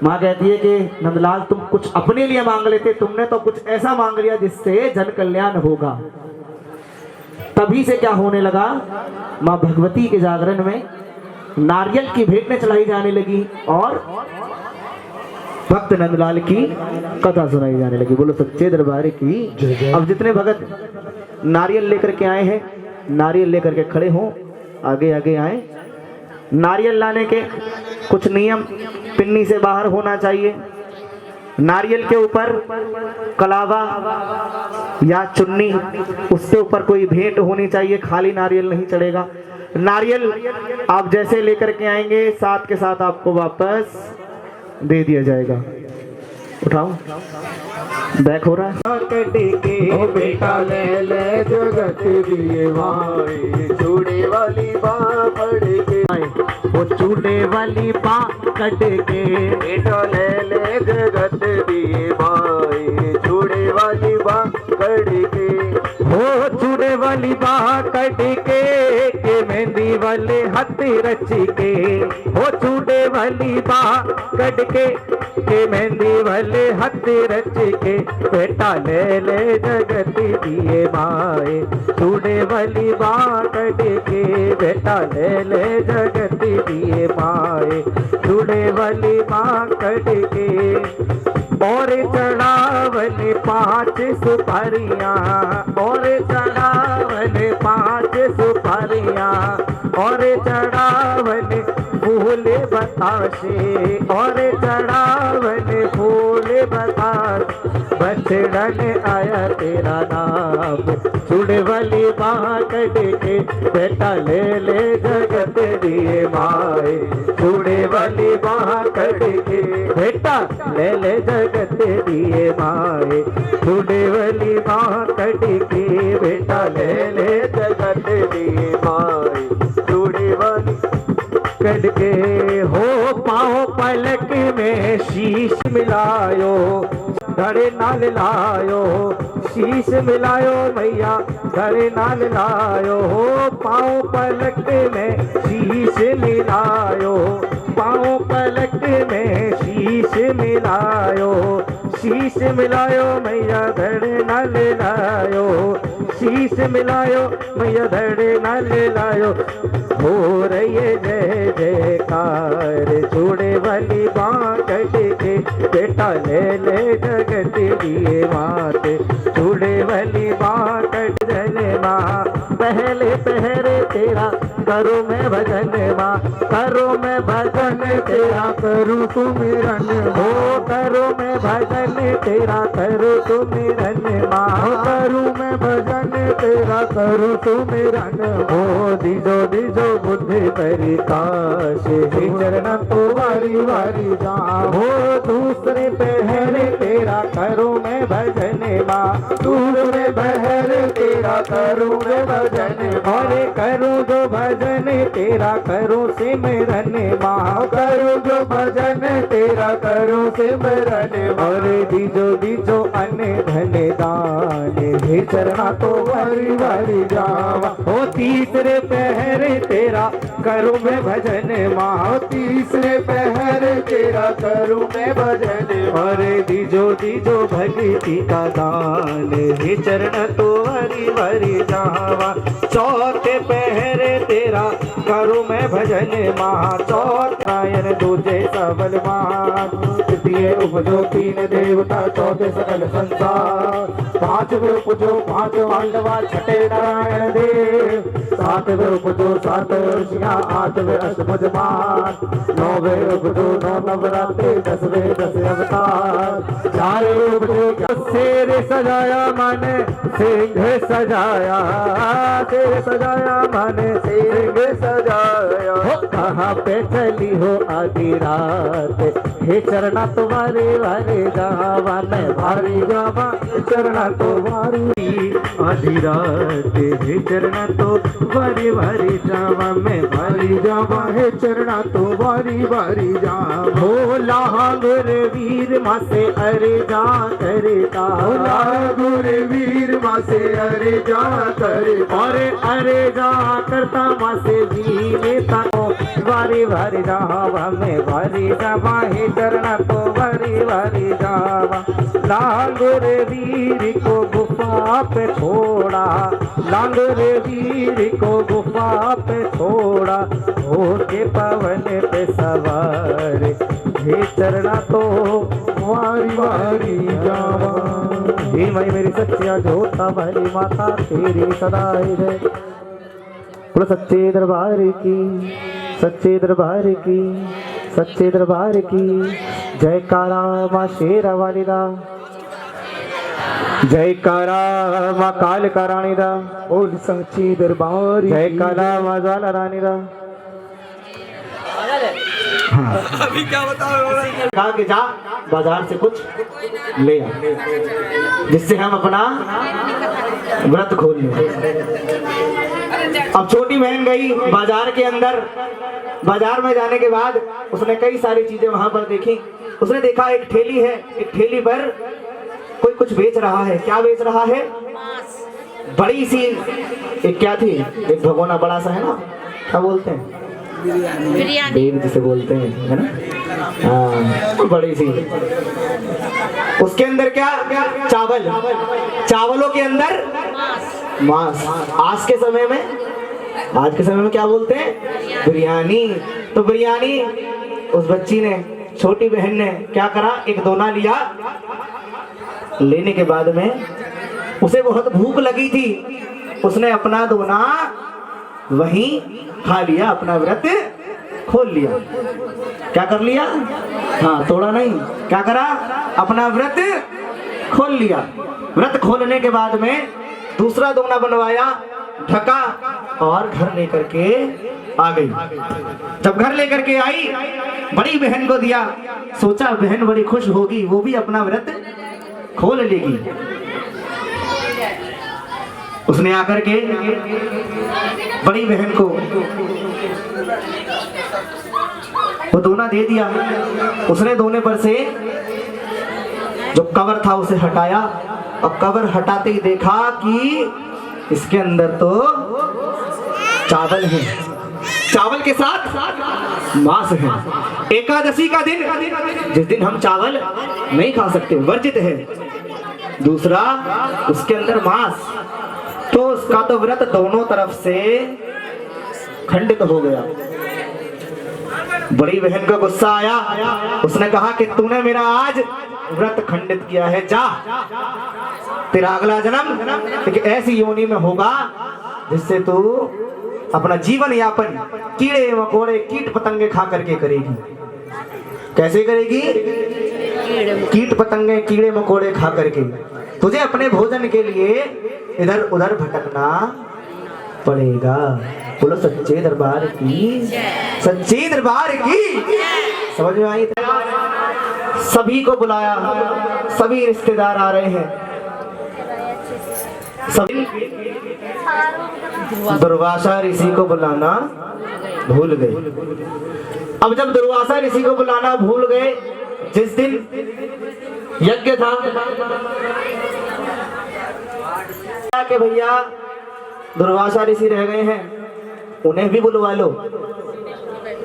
माँ कहती है कि नंदलाल तुम कुछ अपने लिए मांग लेते, तुमने तो कुछ ऐसा मांग लिया जिससे जन कल्याण होगा। तभी से क्या होने लगा, माँ भगवती के जागरण में नारियल की भेंटें चढ़ाई जाने लगी और भक्त नंदलाल की कथा सुनाई जाने लगी। बोलो सच्चे दरबार की। अब जितने भगत नारियल लेकर के आए हैं, नारियल लेकर के खड़े हों, आगे आगे आए। नारियल लाने के कुछ नियम, पिन्नी से बाहर होना चाहिए, नारियल के ऊपर कलावा या चुन्नी, उसके ऊपर कोई भेंट होनी चाहिए, खाली नारियल नहीं चढ़ेगा। नारियल आप जैसे लेकर के आएंगे साथ के साथ आपको वापस दे दिया जाएगा। उठाओ, बैक हो रहा है। ओ बेटा ले ले जगत दिए भाई, चूड़े वाली बाँ पड़ के, वो चूड़े वाली बाँ कट के, बेटा ले ले जगत दिए भाई, चूड़े वाली बाँ कट के, हो चूड़े वाली बाँ कट के मेहंदी वाले हाथ रच के, हो चूड़े वाली बाँ कट के मेहंदी वाले हाथ रच के, बेटा ले ले जगत दिए माए, चूड़े वाली बाँ कट के, बेटा ले ले जगत दिए माए, चूड़े वाली बाँ कट के। और चढ़ावने 5 सुपारियां, और चढ़ावने 5 सुपारियां, और चढ़ावने फूल बताशे, और चढ़ावने फूल बताशे। बछड़न आया तेरा नाम, चुड़वली बाँ कट के बेटा ले ले जगत दिए माए। चुड़वली बाँ कट के बेटा ले ले जगत दिए माए। चुड़वली बाँ कट के बेटा ले ले जगत दिए माए। चुड़वली कट के हो पाओ पलक में शीश मिलायो, घड़े नाल लायो, शीश मिलायो मैया घड़े नाल लायो। हो पाँव पलक में शीश मिलायो, पाँव पलक में शीश मिलायो, शीश मिलायो मैया धड़े नाल लायो, शीश मिलायो मैया धड़े नाल लायो। हो रही है जय जयकार, चूड़े वाली बाँ कट के बेटा ले ले जगत दिए मात। चूड़े वाली बाँ कट जने माँ, पहले पहरे तेरा करूँ मैं भजन माँ, करूँ मैं भजन तेरा करूँ सुमिरन। हो करूँ मैं भजन तेरा करूँ सुमिरन माँ, करूँ मैं भजन तेरा करूँ सुमिरन। हो दीजो दीजो बुद्धि परिकाश, चरण तो वारी वारी जा। हो दूसरे पहरे तेरा करूँ मैं भजन माँ, दूसरे पहरे तेरा करूँ मैं भजन। और करूँ जो भजन तेरा करूँ सिमरन माँ, करूँ जो भजन तेरा करूँ सिमरन। और दीजो दीजो अन्न धन दान, हे चरणा तो वारी वारी जावा। हो तीसरे पहरे तेरा करूँ मैं भजन माँ, तीसरे पहरे तेरा करूँ मैं भजन। और दीजो दीजो भक्ति का दान, हे चरण तो वारी वारी जावा। चौथे पहरे तेरा करूँ मैं भजन माँ, चौथायन दूजे सबल मान। तृतीय उपजो 3 देवता, चौथे सकल संसार। 5वें उपजो 5 पांडवा, छठे नारायण देव। 7वें उपजो 7 ऋषियाँ, 8वें अष्टभुजमान। 9वें उपजो 9 नवरात्रे, 10वें 10 अवतार। 4वें उपजो शेर सजाया माने सिंह सजाया, शेर सजाया माने सिंह सजाया। हो कहाँ पे चली हो आधी रात, हे चरणा तुम्हारे वारे जावा मैं भारी जावा। चरणा तो वारी आधी रात, हे चरणा तो वारी वारी जावा मैं भारी जावा। हे चरणा तो वारी वारी जावा। हो लांगुर वीर मासे अरे जा करता, लांगुर वीर मासे अरे जा करता। अरे जा करता मासे जी नेता को वारी वारी जावा मैं वारी जावा। हे चरणा तो वारी वारी जावा। लांगुर वीर को गुफा पे छोड़ा, लांगुर वीर को गुफा पे छोड़ा। होके पवन पे सवार, हे चरणा तो वारी वारी जावा। हे मई मेरी सच्चिया जोता भली माता तेरी सदाई जय। बोलो सच्चे दरबार की, सच्चे दरबार की, सच्चे दरबार की। जयकारा माँ शेरा वाली दा, जयकारा माँ काल का रानी दा। बोल सच्ची दरबार, जयकारा माँ ज्वाला रानी दा। अभी क्या बताओ? कहा कि जा बाजार से कुछ ले आ, जिससे हम अपना व्रत खोल लें। अब छोटी बहन गई बाजार के अंदर। बाजार में जाने के बाद उसने कई सारी चीजें वहां पर देखी। उसने देखा एक ठेली है, एक ठेली पर कोई कुछ बेच रहा है। क्या बेच रहा है? बड़ी सी एक क्या थी, एक भगोना बड़ा सा है ना, क्या बोलते हैं, बिरयानी जिसे बोलते हैं, है ना। हाँ, बड़ी सी। उसके अंदर क्या? चावल, चावलों के अंदर मांस। आज के समय में क्या बोलते हैं? बिरयानी। तो बिरयानी उस बच्ची ने छोटी बहन ने क्या करा, एक दोना लिया। लेने के बाद में उसे बहुत भूख लगी थी, उसने अपना दोना वहीं खा लिया, अपना व्रत खोल लिया। क्या कर लिया? हाँ, तोड़ा नहीं, क्या करा, अपना व्रत खोल लिया। व्रत खोलने के बाद में दूसरा दोना बनवाया, ढका और घर लेकर के आ गई। जब घर लेकर के आई, बड़ी बहन को दिया, सोचा बहन बड़ी खुश होगी, वो भी अपना व्रत खोल लेगी। उसने आकर के बड़ी बहन को वो दोना दे दिया। उसने दोने पर से जो कवर था उसे हटाया, और कवर हटाते ही देखा कि इसके अंदर तो चावल है, चावल के साथ मांस है। एकादशी का दिन, जिस दिन हम चावल नहीं खा सकते, वर्जित है। दूसरा, उसके अंदर मांस, तो उसका तो व्रत दोनों तरफ से खंडित हो गया। बड़ी बहन को गुस्सा आया, उसने कहा कि तूने मेरा आज व्रत खंडित किया है, जा, तेरा अगला जन्म एक ऐसी योनि में होगा जिससे तू अपना जीवन यापन कीड़े मकोड़े कीट पतंगे खा करके करेगी। कैसे करेगी? कीट पतंगे कीड़े मकोड़े खा करके। तुझे अपने भोजन के लिए इधर उधर भटकना पड़ेगा। बोलो सच्चे दरबार की, सच्चे दरबार की। समझ में आई? सभी को बुलाया, सभी रिश्तेदार आ रहे हैं, सभी दुर्वासा ऋषि को बुलाना भूल गए। अब जब दुर्वासा ऋषि को बुलाना भूल गए, जिस दिन यज्ञ था कि भैया दुर्वासा ऋषि रह गए हैं, उन्हें भी बुलवा लो।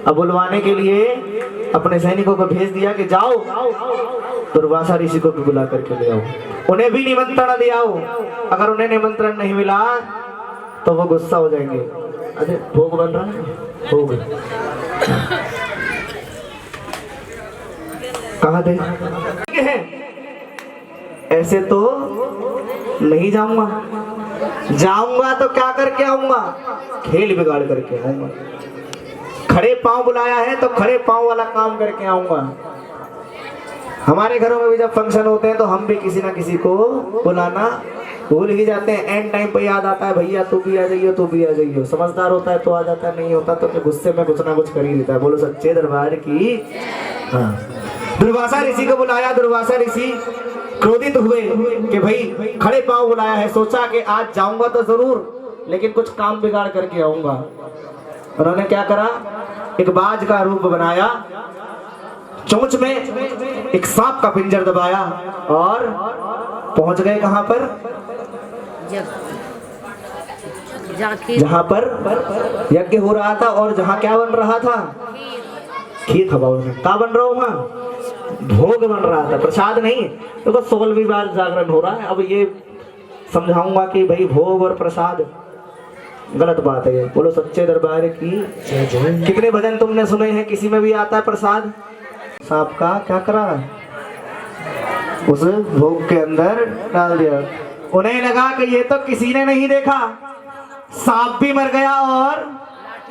अब बुलवाने के लिए अपने सैनिकों को भेज दिया कि जाओ दुर्वासा ऋषि को भी बुला करके ले आओ, उन्हें भी निमंत्रण दिया हो। अगर उन्हें निमंत्रण नहीं मिला तो वो गुस्सा हो जाएंगे। अरे भोग बन रहा है, भोग कहाँ दे है? ऐसे तो नहीं जाऊंगा, जाऊंगा तो क्या करके आऊंगा? खेल बिगाड़ करके आऊंगा। खड़े पांव बुलाया है तो खड़े पांव वाला काम करके आऊंगा। हमारे घरों में भी जब फंक्शन होते हैं तो हम भी किसी ना किसी को बुलाना भूल ही जाते हैं। एंड टाइम पे याद आता है, भैया तू भी आ जाइयो, तू भी आ जाइयो। समझदार होता है तो आ जाता है, नहीं होता तो गुस्से में कुछ ना कुछ कर ही देता है। बोलो सच्चे दरबार की। हाँ, दुर्वासा ऋषि को बुलाया। दुर्वासा ऋषि क्रोधित हुए कि भाई खड़े पांव बुलाया है, सोचा कि आज जाऊंगा तो जरूर, लेकिन कुछ काम बिगाड़ करके आऊंगा। उन्होंने क्या करा, एक बाज का रूप बनाया, चोंच में एक सांप का पिंजर दबाया और पहुंच गए कहां पर? जहां पर यज्ञ हो रहा था और जहां क्या बन रहा था? खीर खबाओ में क्या बन रहा होगा? भोग बन रहा था, प्रसाद नहीं। देखो 16वीं बार जागरण हो रहा है। अब ये समझाऊंगा कि भाई भोग और प्रसाद गलत बात है। बोलो सच्चे दरबार की। कितने भजन तुमने सुने हैं, किसी में भी आता है प्रसाद? सांप का क्या करा, उस भोग के अंदर डाल दिया। उन्हें लगा कि ये तो किसी ने नहीं देखा, सांप भी मर गया और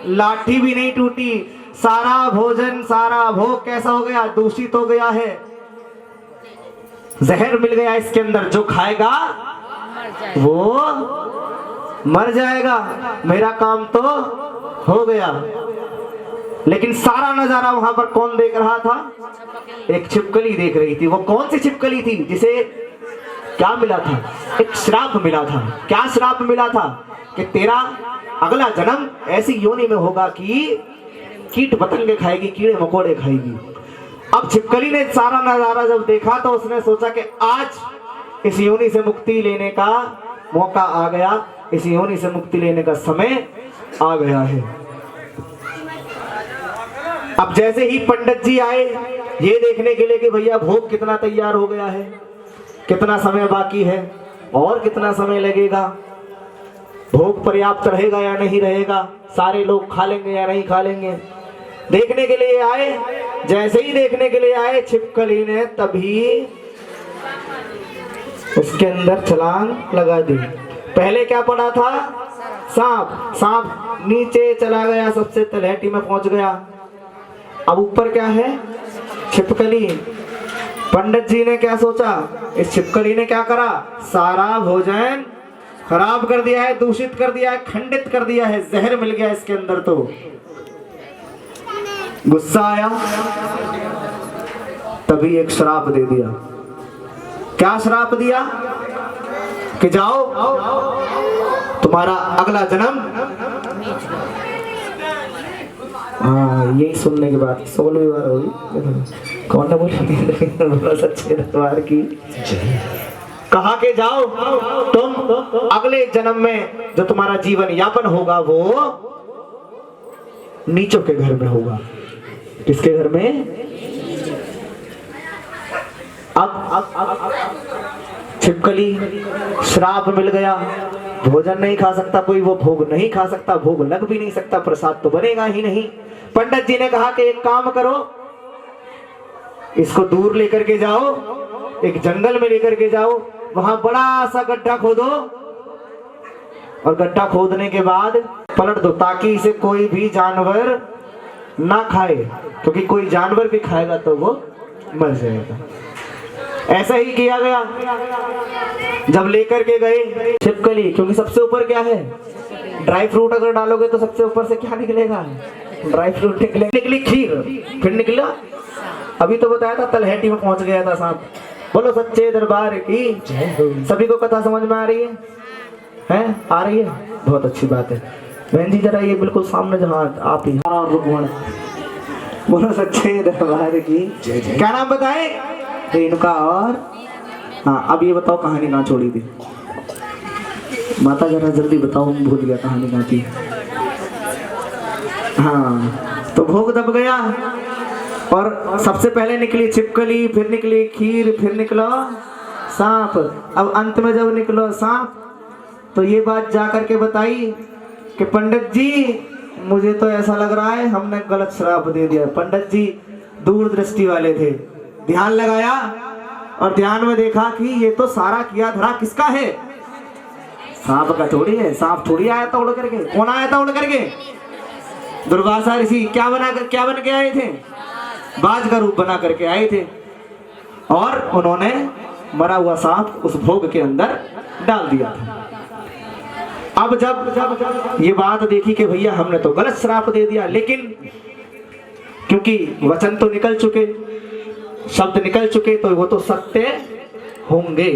लाठी भी नहीं टूटी। सारा भोजन सारा भोग कैसा हो गया? दूषित हो गया है, जहर मिल गया इसके अंदर। जो खाएगा वो मर जाएगा। मेरा काम तो हो गया। लेकिन सारा नजारा वहां पर कौन देख रहा था? एक छिपकली देख रही थी। वो कौन सी छिपकली थी? जिसे क्या मिला था? एक श्राप मिला था। क्या श्राप मिला था? कि तेरा अगला जन्म ऐसी योनि में होगा कि कीट पतंगे खाएगी, कीड़े मकोड़े खाएगी। अब छिपकली ने सारा नजारा जब देखा तो उसने सोचा कि आज इस योनि से मुक्ति लेने का मौका आ गया, इस योनि से मुक्ति लेने का समय आ गया है। अब जैसे ही पंडित जी आए ये देखने के लिए कि भैया भोग कितना तैयार हो गया है, कितना समय बाकी है और कितना समय लगेगा, भोग पर्याप्त रहेगा या नहीं रहेगा, सारे लोग खा लेंगे या नहीं खा लेंगे, देखने के लिए आए। जैसे ही देखने के लिए आए छिपकली ने तभी उसके अंदर छलांग लगा दी। पहले क्या पड़ा था? सांप। सांप नीचे चला गया, सबसे तलहटी में पहुंच गया। अब ऊपर क्या है? छिपकली। पंडित जी ने क्या सोचा? इस छिपकली ने क्या करा? सारा भोजन खराब कर दिया है, दूषित कर दिया है, खंडित कर दिया है, जहर मिल गया इसके अंदर। तो गुस्सा आया, तभी एक श्राप दे दिया। क्या श्राप दिया? कि जाओ तुम्हारा अगला जन्म। हाँ, यही सुनने के बाद 16वीं बार होगी। कौन ने बोला? सच्चे दरबार की। कहा के जाओ तुम अगले जन्म में जो तुम्हारा जीवन यापन होगा वो नीचों के घर में होगा। किसके घर में? अब छिपकली, श्राप मिल गया, भोजन नहीं खा सकता कोई, वो भोग नहीं खा सकता, भोग लग भी नहीं सकता, प्रसाद तो बनेगा ही नहीं। पंडित जी ने कहा कि एक काम करो, इसको दूर लेकर के जाओ, एक जंगल में लेकर के जाओ, वहां बड़ा सा गड्ढा खोदो और गड्ढा खोदने के बाद पलट दो, ताकि इसे कोई भी जानवर ना खाए, क्योंकि कोई जानवर भी खाएगा तो वो मर जाएगा। ऐसा ही किया गया। जब लेकर के गए छिपकली, क्योंकि सबसे ऊपर क्या है? ड्राई फ्रूट अगर डालोगे तो सबसे ऊपर से क्या निकलेगा? ड्राई फ्रूट निकलेगा। निकली खीर, फिर निकला, अभी तो बताया था तलहटी में पहुंच गया था सांप। बोलो सच्चे दरबार की। सभी को कथा समझ में आ रही है? हैं? आ रही है? बहुत अच्छी बात है। बहन जी जरा ये बिल्कुल सामने जहाँ आप ही रुकमण। बोलो सच्चे दरबार की। क्या नाम बताए? रेणुका। और हाँ, अब ये बताओ कहानी कहाँ छोड़ी थी? माता जरा जल्दी बताओ, भूल गया कहानी कहाँ थी। हाँ, तो भोग दब गया और सबसे पहले निकली छिपकली, फिर निकली खीर, फिर निकला सांप। अब अंत में जब निकला सांप तो ये बात जा करके बताई कि पंडित जी मुझे तो ऐसा लग रहा है हमने गलत श्राप दे दिया। पंडित जी दूरदृष्टि वाले थे, ध्यान लगाया और ध्यान में देखा कि ये तो सारा किया धरा किसका है? सांप का थोड़ी है। सांप थोड़ी आया था उड़ करके। कौन आया था उड़ करके? दुर्वासा ऋषि। क्या बन के आए थे? बाज का रूप बना करके आए थे और उन्होंने मरा हुआ सांप उस भोग के अंदर डाल दिया था। अब जब ये बात देखी कि भैया हमने तो गलत श्राप दे दिया, लेकिन क्योंकि वचन तो निकल चुके, शब्द निकल चुके, तो वो तो सत्य होंगे,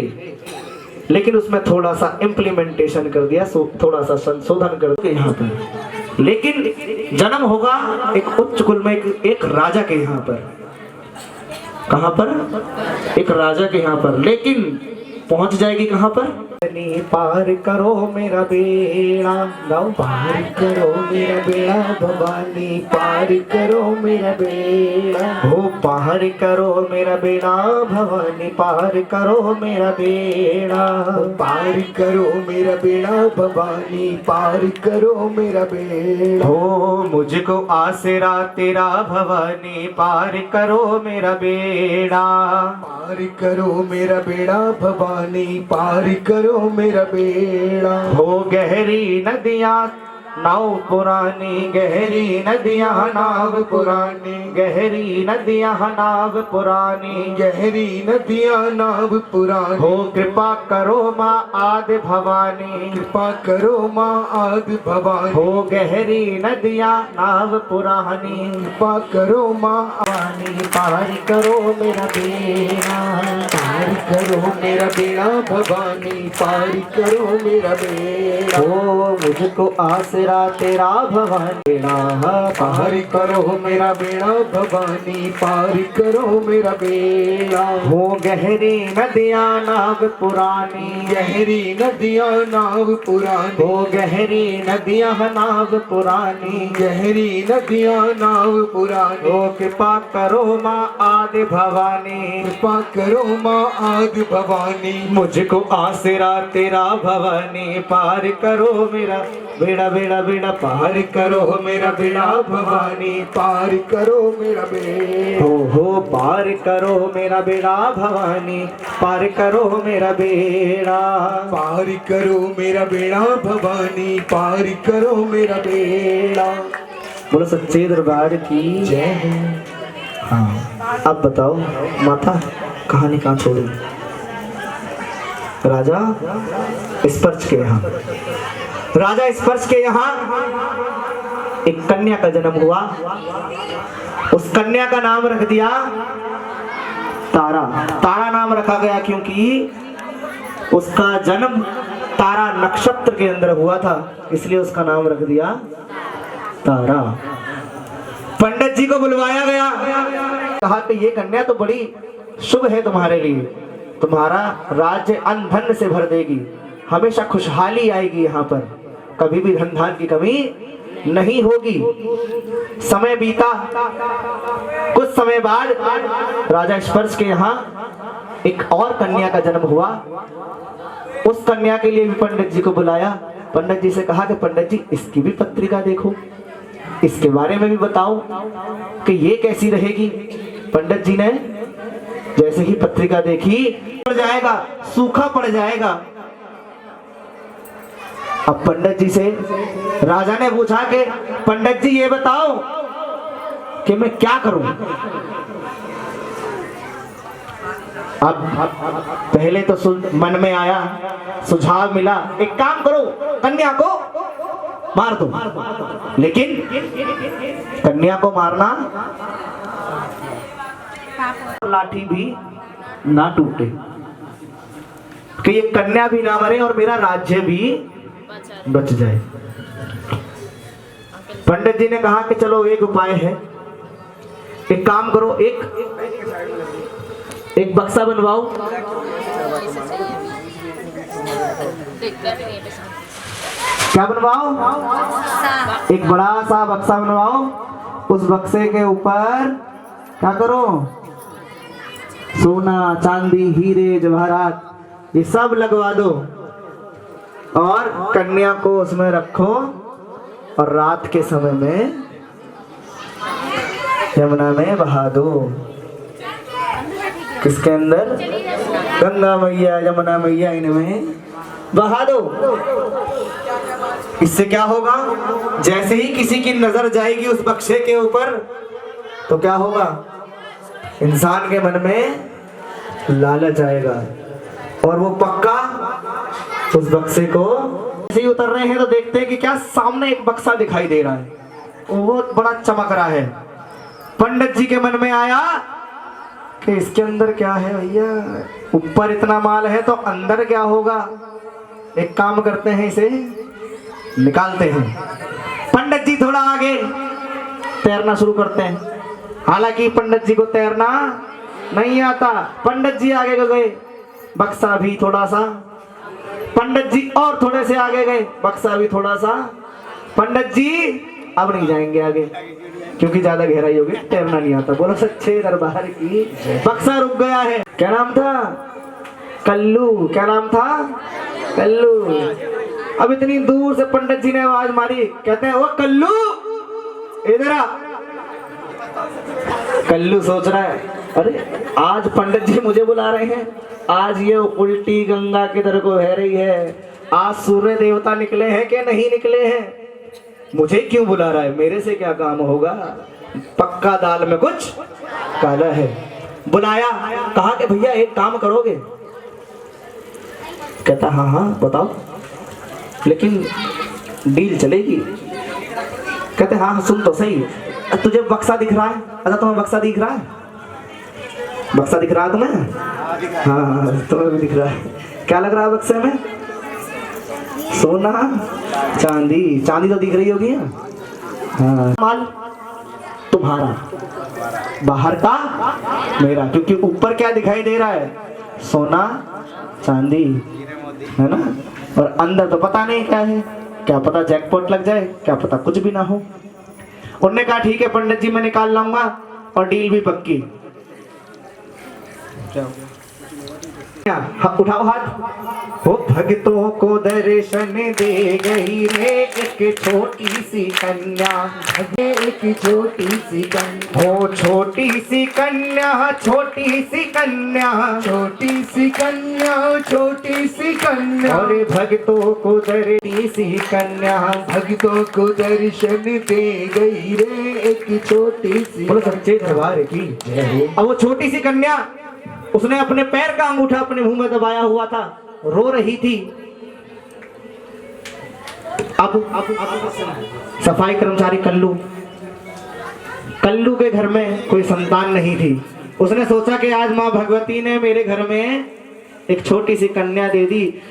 लेकिन उसमें थोड़ा सा इम्प्लीमेंटेशन कर दिया, थोड़ा सा संशोधन कर दिया यहाँ पर। लेकिन जन्म होगा एक उच्च कुल में, एक राजा के यहाँ पर। कहाँ पर? एक राजा के यहाँ पर। लेकिन पहुंच जाएगी कहाँ पर? पार करो मेरा बेड़ा, गाओ। पार करो मेरा बेड़ा भवानी, पार करो मेरा बेड़ा। हो पार करो मेरा बेड़ा भवानी, पार करो मेरा बेड़ा। पार करो मेरा बेड़ा भवानी, पार करो मेरा बेड़ा। हो मुझको आसरा तेरा भवानी, पार करो मेरा बेड़ा। पार करो मेरा बेड़ा भवानी, पार करो मेरा बेड़ा। हो गहरी नदियाँ नाव पुरानी, गहरी नदियाँ नाव पुरानी, गहरी नदियाँ नाव पुरानी, गहरी नदियाँ नाव पुरानी। हो कृपा करो माँ आदि भवानी, कृपा करो माँ आदि भवानी। हो गहरी नदियाँ नाव पुरानी, कृपा करो माँ भवानी, पार करो मेरा बेड़ा। पार करो मेरा बेड़ा भवानी, पार करो मेरा बेड़ा। हो मुझको आसरा तेरा भवानी, पार करो मेरा बेड़ा भवानी, पार करो मेरा बेड़ा। हो गहरी नदियाँ नाव पुरानी, गहरी नदियाँ नाव पुरानी। हो गहरी नदियाँ नाव पुरानी, गहरी नदियाँ नाव पुरानी। हो कृपा करो माँ आदि भवानी, कृपा करो माँ आदि भवानी। मुझको आसरा तेरा भवानी, पार करो मेरा बेड़ा। बेड़ा मेरा बेड़ा पार करो मेरा बेड़ा भवानी पार करो मेरा बेड़ा, हो पार करो मेरा बेड़ा भवानी पार करो मेरा बेड़ा। पार करो मेरा बेड़ा भवानी, पार करो मेरा बेड़ा। बोलो सच्चे दरबार की जय हो। हाँ अब बताओ माता कहानी कहाँ छोड़ी। राजा स्पर्श के यहाँ, राजा स्पर्श के यहाँ एक कन्या का जन्म हुआ। उस कन्या का नाम रख दिया तारा। तारा नाम रखा गया क्योंकि उसका जन्म तारा नक्षत्र के अंदर हुआ था, इसलिए उसका नाम रख दिया तारा। पंडित जी को बुलवाया गया, कहा कि ये कन्या तो बड़ी शुभ है तुम्हारे लिए, तुम्हारा राज्य अन्न धन से भर देगी, हमेशा खुशहाली आएगी, यहाँ पर कभी भी धन धान की कमी नहीं होगी। समय बीता, कुछ समय बाद राजा स्पर्श के यहाँ एक और कन्या का जन्म हुआ। उस कन्या के लिए भी पंडित जी को बुलाया। पंडित जी से कहा कि पंडित जी इसकी भी पत्रिका देखो, इसके बारे में भी बताओ कि ये कैसी रहेगी। पंडित जी ने जैसे ही पत्रिका देखी, पड़ जाएगा, सूखा पड़ जाएगा। अब पंडित जी से राजा ने पूछा कि पंडित जी ये बताओ कि मैं क्या करूं। अब पहले तो मन में आया, सुझाव मिला, एक काम करो कन्या को मार दो, लेकिन कन्या को मारना लाठी भी ना टूटे, कि ये कन्या भी ना मरे और मेरा राज्य भी बच जाए। पंडित जी ने कहा कि चलो एक उपाय है, एक काम करो, एक बक्सा बनवाओ। क्या बनवाओ? एक बड़ा सा बक्सा बनवाओ। उस बक्से के ऊपर क्या करो, सोना चांदी हीरे जवाहरात ये सब लगवा दो और कन्या को उसमें रखो और रात के समय में यमुना में बहा दो। किसके अंदर? गंगा मैया यमुना मैया इनमें बहा दो। इससे क्या होगा, जैसे ही किसी की नजर जाएगी उस बक्से के ऊपर तो क्या होगा, इंसान के मन में लालच आएगा और वो पक्का उस बक्से को ऐसे ही उतर रहे हैं तो देखते हैं कि क्या सामने एक बक्सा दिखाई दे रहा है, वो बड़ा चमक रहा है। पंडित जी के मन में आया कि इसके अंदर क्या है भैया, ऊपर इतना माल है तो अंदर क्या होगा, एक काम करते हैं इसे निकालते हैं। पंडित जी थोड़ा आगे तैरना शुरू करते हैं। हालांकि पंडित जी को तैरना नहीं आता। पंडित जी आगे गए, बक्सा भी थोड़ा सा, पंडित जी और थोड़े से आगे गए, बक्सा भी थोड़ा सा। पंडित जी अब नहीं जाएंगे आगे क्योंकि ज्यादा गहराई होगी, तैरना नहीं आता। बोलो सच्चे दरबार की। बक्सा रुक गया है। क्या नाम था? कल्लू। क्या नाम था? कल्लू। अब इतनी दूर से पंडित जी ने आवाज मारी, कहते हैं वो कल्लू इधर आ। कल्लू सोच रहा है, अरे आज पंडित जी मुझे बुला रहे हैं, आज ये उल्टी गंगा किधर को बह रही है, आज सूर्य देवता निकले हैं कि नहीं निकले हैं, मुझे क्यों बुला रहा है, मेरे से क्या काम होगा, पक्का दाल में कुछ काला है। बुलाया, कहा कि भैया एक काम करोगे? कहता हाँ हाँ बताओ, लेकिन डील चलेगी। कहते हाँ सुन तो सही, तुझे बक्सा दिख रहा है? अच्छा तुम्हें बक्सा दिख रहा है? बक्सा दिख रहा है तुम्हें? हाँ तुम्हें भी दिख रहा है। क्या लग रहा है बक्से में? सोना चांदी। चांदी तो दिख रही होगी ना? हाँ। माल तुम्हारा, बाहर का मेरा, क्योंकि ऊपर क्या दिखाई दे रहा है, सोना चांदी है ना, और अंदर तो पता नहीं क्या है, क्या पता जैकपॉट लग जाए, क्या पता कुछ भी ना हो। उन्होंने कहा ठीक है पंडित जी मैं निकाल लाऊंगा और डील भी पक्की। क्या हो गया? उठाओ हाथ। वो भक्तों को दर्शन दे गई रे एक छोटी सी कन्या, एक छोटी सी कन्या, वो छोटी सी कन्या, छोटी सी कन्या, छोटी सी कन्या, छोटी सी कन्या, और भक्तों को दर्शन सी कन्या, भक्तों को दर्शन दे गई रे एक छोटी सी। बोलो सच्चे दरबार की जय। अब वो छोटी सी कन्या, उसने अपने पैर का अंगूठा अपने मुंह में दबाया हुआ था, रो रही थी। अब सफाई कर्मचारी कल्लू के घर में कोई संतान नहीं थी। उसने सोचा कि आज माँ भगवती ने मेरे घर में एक छोटी सी कन्या दे दी।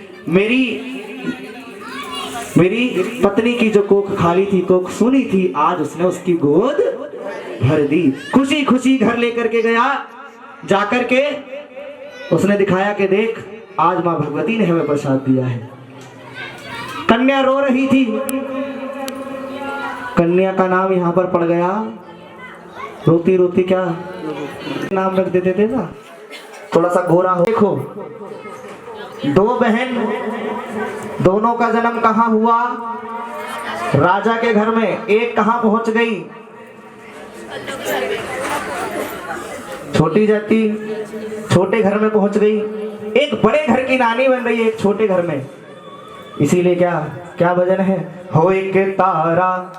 मेरी पत्नी की जो कोख खाली थी, कोख सुनी थी, आज उसने उसकी गोद भर दी। खुशी खुशी घर लेकर के गया। जाकर के उसने दिखाया कि देख, आज माँ भगवती ने हमें प्रसाद दिया है। कन्या रो रही थी। कन्या का नाम यहाँ पर पड़ गया, रोती रोती क्या नाम रख देते थे ना, थोड़ा सा गोरा हो। देखो, दो बहन, दोनों का जन्म कहाँ हुआ? राजा के घर में। एक कहाँ पहुंच गई? छोटी जाति छोटे घर में पहुंच गई। एक बड़े घर की नानी बन रही है एक छोटे घर में। इसीलिए क्या भजन है? हो एक तारा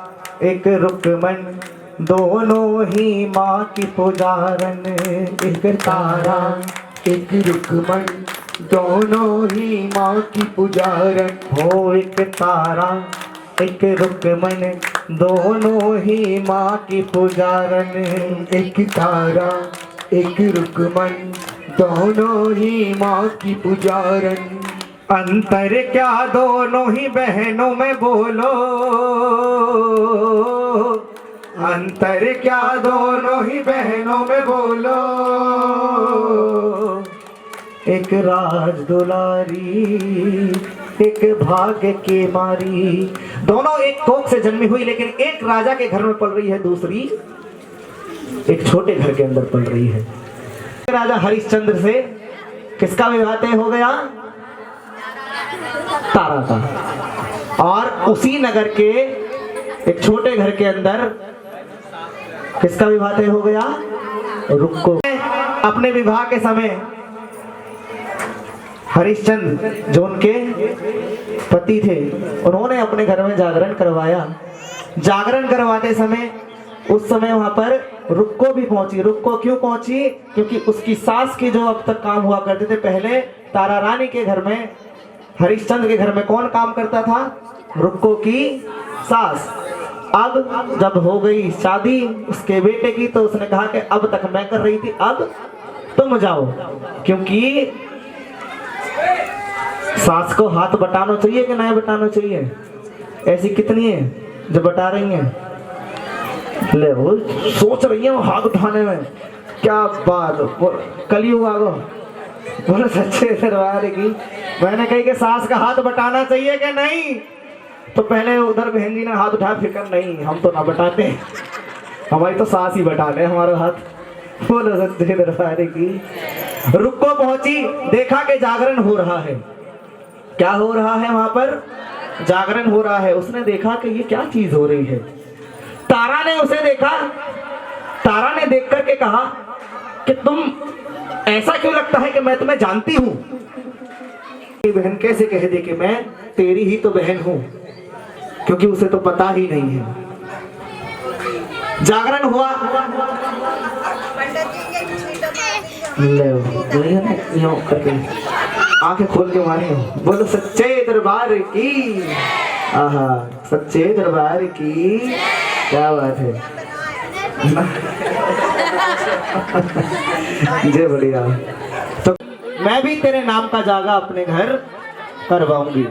एक रुकमन, दोनों ही माँ की पुजारन। एक तारा एक रुकमन, दोनों ही माँ की पुजारन। हो एक तारा एक रुकमन, दोनों ही माँ की पुजारन। एक तारा एक रुकमन, दोनों ही माँ की पुजारन। अंतर क्या दोनों ही बहनों में बोलो, अंतर क्या दोनों ही बहनों में बोलो। एक राज दुलारी एक भाग्य की मारी। दोनों एक कोख से जन्मी हुई, लेकिन एक राजा के घर में पल रही है, दूसरी एक छोटे घर के अंदर पल रही है। राजा हरिश्चंद्र से किसका विवाह तय हो गया? तारा का। और उसी नगर के एक छोटे घर के अंदर किसका विवाह तय हो गया? रुक्को। अपने विवाह के समय हरिश्चंद्र जो उनके पति थे, उन्होंने अपने घर में जागरण करवाया। जागरण करवाते समय उस समय वहां पर रुक्को भी पहुंची। रुक्को क्यों पहुंची? क्योंकि उसकी सास के जो अब तक काम हुआ करते थे, पहले तारा रानी के घर में, हरिश्चंद्र के घर में कौन काम करता था? रुक्को की सास। अब जब हो गई शादी उसके बेटे की, तो उसने कहा कि अब तक मैं कर रही थी, अब तुम जाओ। क्योंकि सास को हाथ बटाना चाहिए कि नहीं बटाना चाहिए? ऐसी कितनी है जो बटा रही हैं? ले वो सोच रही है हाथ उठाने में, क्या बात। कलयुग आ गो। बोलो सच्चे दरबार की। मैंने कही कि सास का हाथ बटाना चाहिए कि नहीं? तो पहले उधर बहन जी ने हाथ उठाया, फिक्र नहीं, हम तो ना बटाते, हमारी तो सास ही बटा ले हमारा हाथ। बोलो सच्चे दरबार की। रुक्को पहुंची, देखा कि जागरण हो रहा है। क्या हो रहा है? वहां पर जागरण हो रहा है। उसने देखा कि ये क्या चीज हो रही है। तारा ने उसे देखा। तारा ने देख करके कहा कि तुम ऐसा क्यों लगता है कि मैं तुम्हें जानती हूं? बहन कैसे कह दे कि मैं तेरी ही तो बहन हूं, क्योंकि उसे तो पता ही नहीं है। जागरण हुआ। आंखें खोल के मारे। बोलो सच्चे दरबार की। आहा, सच्चे दरबार की। क्या बात है। जय बढ़िया। तो मैं भी तेरे नाम का जागा अपने घर करवाऊंगी।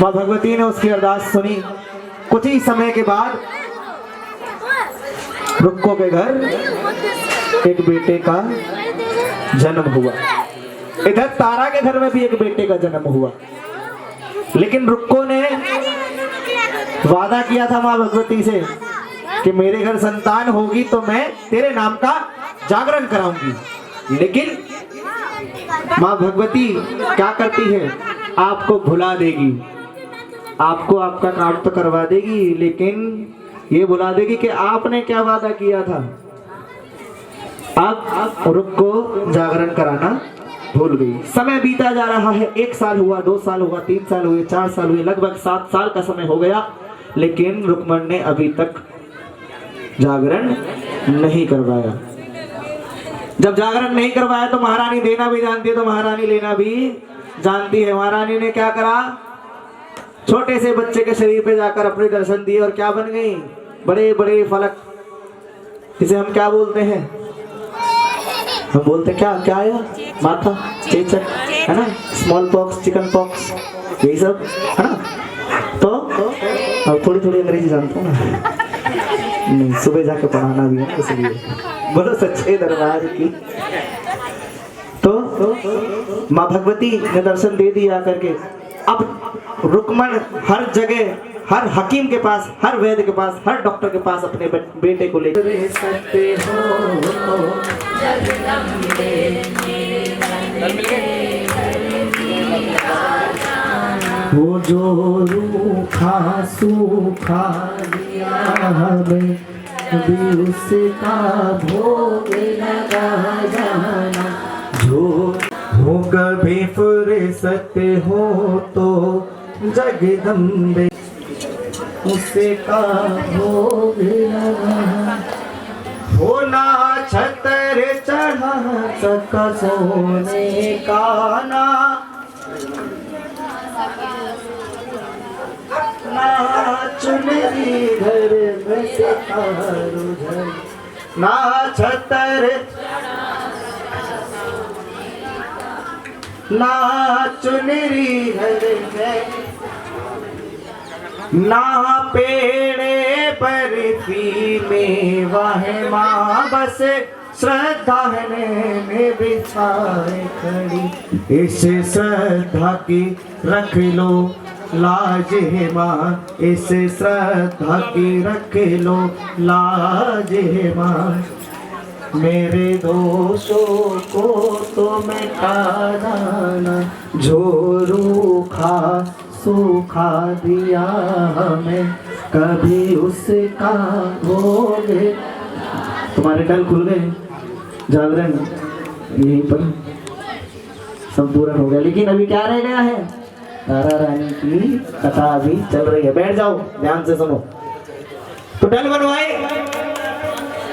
माँ भगवती ने उसकी अरदास सुनी। कुछ ही समय के बाद रुक्को के घर एक बेटे का जन्म हुआ। इधर तारा के घर में भी एक बेटे का जन्म हुआ। लेकिन रुक्को ने वादा किया था माँ भगवती से कि मेरे घर संतान होगी तो मैं तेरे नाम का जागरण कराऊंगी। लेकिन माँ भगवती क्या करती है, आपको भुला देगी, आपको आपका काम तो करवा देगी, लेकिन ये भुला देगी कि आपने क्या वादा किया था। अब रुक को जागरण कराना भूल गई। समय बीता जा रहा है, 1 साल हुआ, 2 साल हुआ, 3 साल हुए, 4 साल हुए, लगभग 7 साल का समय हो गया, लेकिन रुक्मण ने अभी तक जागरण नहीं करवाया। जब जागरण नहीं करवाया तो महारानी देना भी जानती है, तो महारानी लेना भी जानती है। महारानी ने क्या करा, छोटे से बच्चे के शरीर पे जाकर अपने दर्शन दिए और क्या बन गई, बड़े बड़े फलक, जिसे हम क्या बोलते हैं, हम बोलते क्या क्या आया, माथा, चेचक, है ना, स्मॉल पॉक्स, चिकन पॉक्स, यही सब है ना। तो अब थोड़ी थोड़ी अंग्रेजी जानता हूँ ना, नहीं सुबह जाके पढ़ाना भी है, इसलिए बोलो सच्चे दरबार की। तो माँ भगवती ने दर्शन दे दिया करके। अब रुक्मण हर जगह, हर हकीम के पास, हर वैद्य के पास, हर डॉक्टर के पास अपने बेटे को लेकर वो जो रूखा सूखा दिया हमें, कभी उसका भोग लगा जाना। जो हो कभी फुर्सत हो तो जगदम्बे, उसका भोग लगा। होना छतर चढ़ा सका सोने का ना, चुनरी घर में से ना छतर ना चुनरी घर में, ना पेड़े पर में वह माँ बस श्रद्धा में बिछाए खड़ी। इस श्रद्धा की रख लो लाज है माँ, इस श्रद्धा की रख लो लाज है माँ। मेरे दोषों को तो मिटा जाना, जो रूखा सूखा दिया हमें, कभी उसका भोग। तुम्हारे कल खुल गए, जागरण यहीं पर सब पूरा हो गया, लेकिन अभी क्या रह गया है, तारा रानी की कथा अभी चल रही है। बैठ जाओ, ध्यान से सुनो। तो डल बनवाए,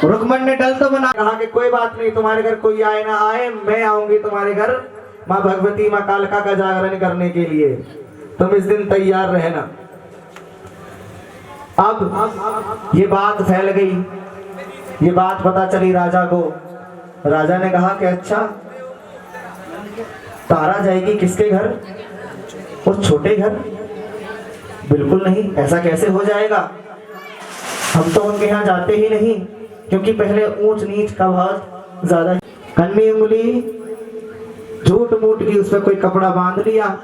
रुक्मण ने डल तो बना, कहा कि कोई बात नहीं, तुम्हारे घर कोई आए ना आए, मैं आऊंगी तुम्हारे घर माँ भगवती माँ कालका का जागरण करने के लिए, तुम इस दिन तैयार रहना। अब ये बात फैल गई, ये बात पता चली राजा को। राजा ने कहा कि अच्छा, तारा जाएगी किसके घर, और छोटे घर, बिल्कुल नहीं, ऐसा कैसे हो जाएगा, हम तो उनके यहाँ जाते ही नहीं, क्योंकि पहले ऊंच नीच का बहुत ज्यादा। कन्नी उंगली झूठ मूठ की, उस पर कोई कपड़ा बांध लिया,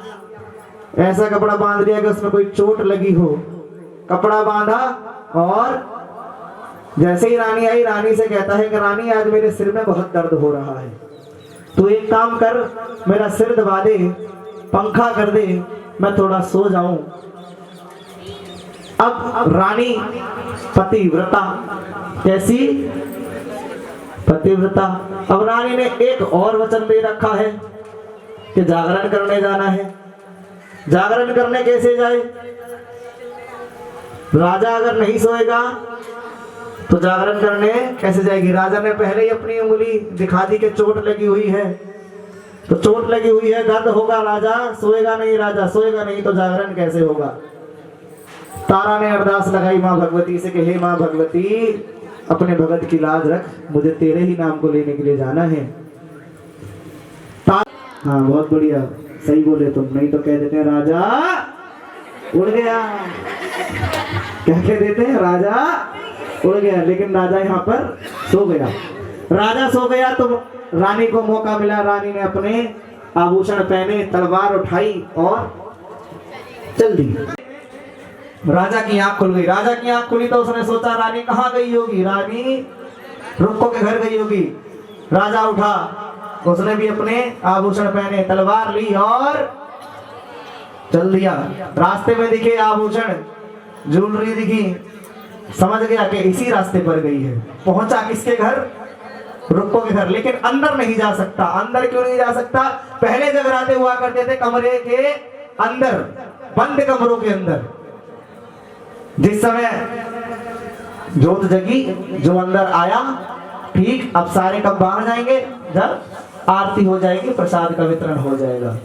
ऐसा कपड़ा बांध लिया कि उसमें कोई चोट लगी हो, कपड़ा बांधा, और जैसे ही रानी आई, रानी से कहता है कि रानी आज मेरे सिर में बहुत दर्द हो रहा है, तू एक काम कर, मेरा सिर दबा दे, पंखा कर दे, मैं थोड़ा सो जाऊं। अब रानी पतिव्रता, कैसी पतिव्रता, अब रानी ने एक और वचन दे रखा है कि जागरण करने जाना है। जागरण करने कैसे जाए, राजा अगर नहीं सोएगा तो जागरण करने कैसे जाएगी। राजा ने पहले ही अपनी उंगली दिखा दी कि चोट लगी हुई है, तो चोट लगी हुई है, दर्द होगा, राजा सोएगा नहीं, राजा सोएगा नहीं तो जागरण कैसे होगा। तारा ने अरदास लगाई माँ भगवती से कि हे माँ भगवती, अपने भगत की लाज रख, मुझे तेरे ही नाम को लेने के लिए जाना है। हाँ बहुत बढ़िया, सही बोले तुम, नहीं तो कह देते हैं राजा उड़ गया, क्या कह देते हैं, राजा उड़ गया, लेकिन राजा यहाँ पर सो गया। राजा सो गया तो रानी को मौका मिला, रानी ने अपने आभूषण पहने, तलवार उठाई और चल दी। राजा की आंख खुल गई, राजा की आंख खुली तो उसने सोचा रानी कहाँ गई होगी, रानी रुक्को के घर गई होगी। राजा उठा, उसने भी अपने आभूषण पहने, तलवार ली और चल दिया। रास्ते में दिखे आभूषण, ज्वेलरी दिखी, समझ गया कि इसी रास्ते पर गई है। पहुंचा किसके घर? रुक्को के घर। लेकिन अंदर नहीं जा सकता। अंदर क्यों नहीं जा सकता? पहले जगराते हुआ करते थे कमरे के अंदर, बंद कमरों के अंदर। जिस समय जोत जगी, जो अंदर आया, ठीक, अब सारे कब बाहर जाएंगे? जब आरती हो जाएगी, प्रसाद का वितरण हो जाएगा।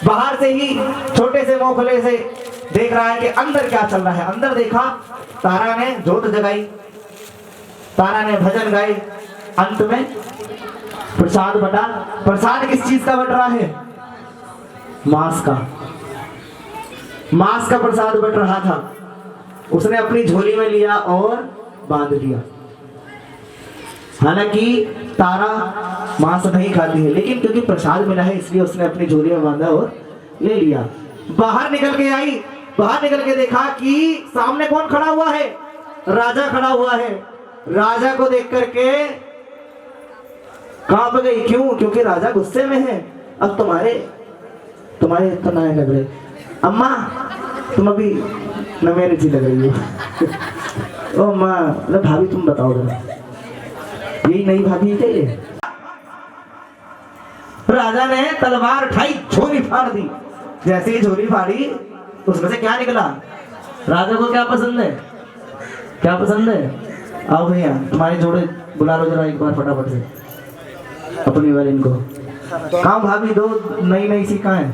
बाहर से ही छोटे से मोखले से देख रहा है कि अंदर क्या चल रहा है। अंदर देखा, तारा ने जोत जगाई, तारा ने भजन गाए, अंत में प्रसाद बटा। प्रसाद किस चीज का बट रहा है? मांस का। मांस का प्रसाद बट रहा था। उसने अपनी झोली में लिया और बांध दिया। हालांकि तारा मांस नहीं खाती है, लेकिन क्योंकि प्रसाद मिला है इसलिए उसने अपनी झोली में बांधा और ले लिया। बाहर निकल के आई, बाहर निकल के देखा कि सामने कौन खड़ा हुआ है? राजा खड़ा हुआ है। राजा को देख करके कांप गई। क्यों? क्योंकि राजा गुस्से में है। अब तुम्हारे तो नए लग रहे। अम्मा तुम अभी न मेरी सी लग रही हो। ओ माँ, भाभी तुम बताओ जरा, यही नई भाभी है ये? राजा ने तलवार उठाई, झोली फाड़ दी। जैसे ही झोली फाड़ी, उसमें से क्या निकला? राजा को क्या पसंद है? क्या पसंद है? आओ भैया, तुम्हारे जोड़े बुला लो जरा एक बार फटाफट से अपनी वाले इनको। कहाँ भाभी दो नई नई सी कहाँ है?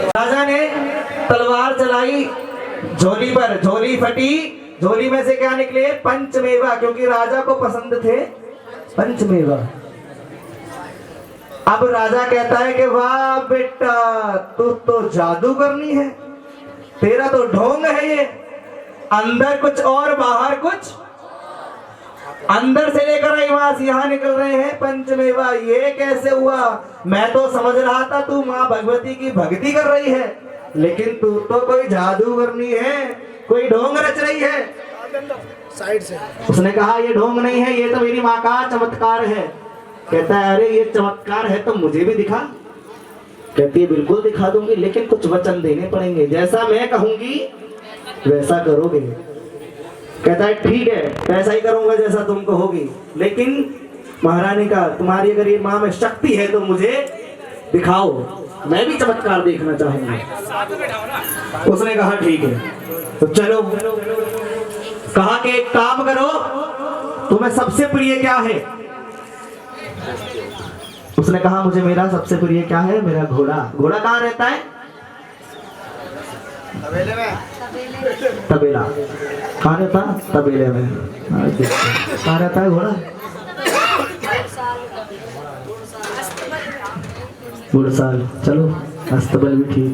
राजा ने तलवार चलाई झोली पर, झोली फटी। झोली में से क्या निकले? पंचमेवा, क्योंकि राजा को पसंद थे पंचमेवा। अब राजा कहता है कि वाह बेटा, तू तो जादू करनी है, तेरा तो ढोंग है ये। अंदर कुछ और बाहर कुछ। अंदर से लेकर आई मांस, यहाँ निकल रहे हैं पंचमेवा। ये कैसे हुआ? मैं तो समझ रहा था तू माँ भगवती की भक्ति कर रही है, लेकिन तू तो कोई जादू करनी है, कोई ढोंग रच रही है। साइड से उसने कहा ये ढोंग नहीं है, ये तो मेरी माँ का चमत्कार है। कहता है अरे ये चमत्कार है तो मुझे भी दिखा। कहती है बिल्कुल दिखा दूंगी, लेकिन कुछ वचन देने पड़ेंगे, जैसा मैं कहूंगी वैसा करोगे। कहता है ठीक है, ऐसा ही करूंगा जैसा तुम कहोगी, लेकिन महारानी का तुम्हारी अगर ये माँ में शक्ति है तो मुझे दिखाओ, मैं भी चमत्कार देखना चाहूंगा। उसने कहा ठीक है, तो चलो। कहा कि एक काम करो, तुम्हें सबसे प्रिय क्या है? उसने कहा मुझे मेरा सबसे प्रिय क्या है? मेरा घोड़ा। घोड़ा कहाँ रहता है? तबेले में। तबेला कहाँ रहता? तबेले में। कहाँ रहता है घोड़ा? गुड़साल। चलो अस्तबल भी ठीक।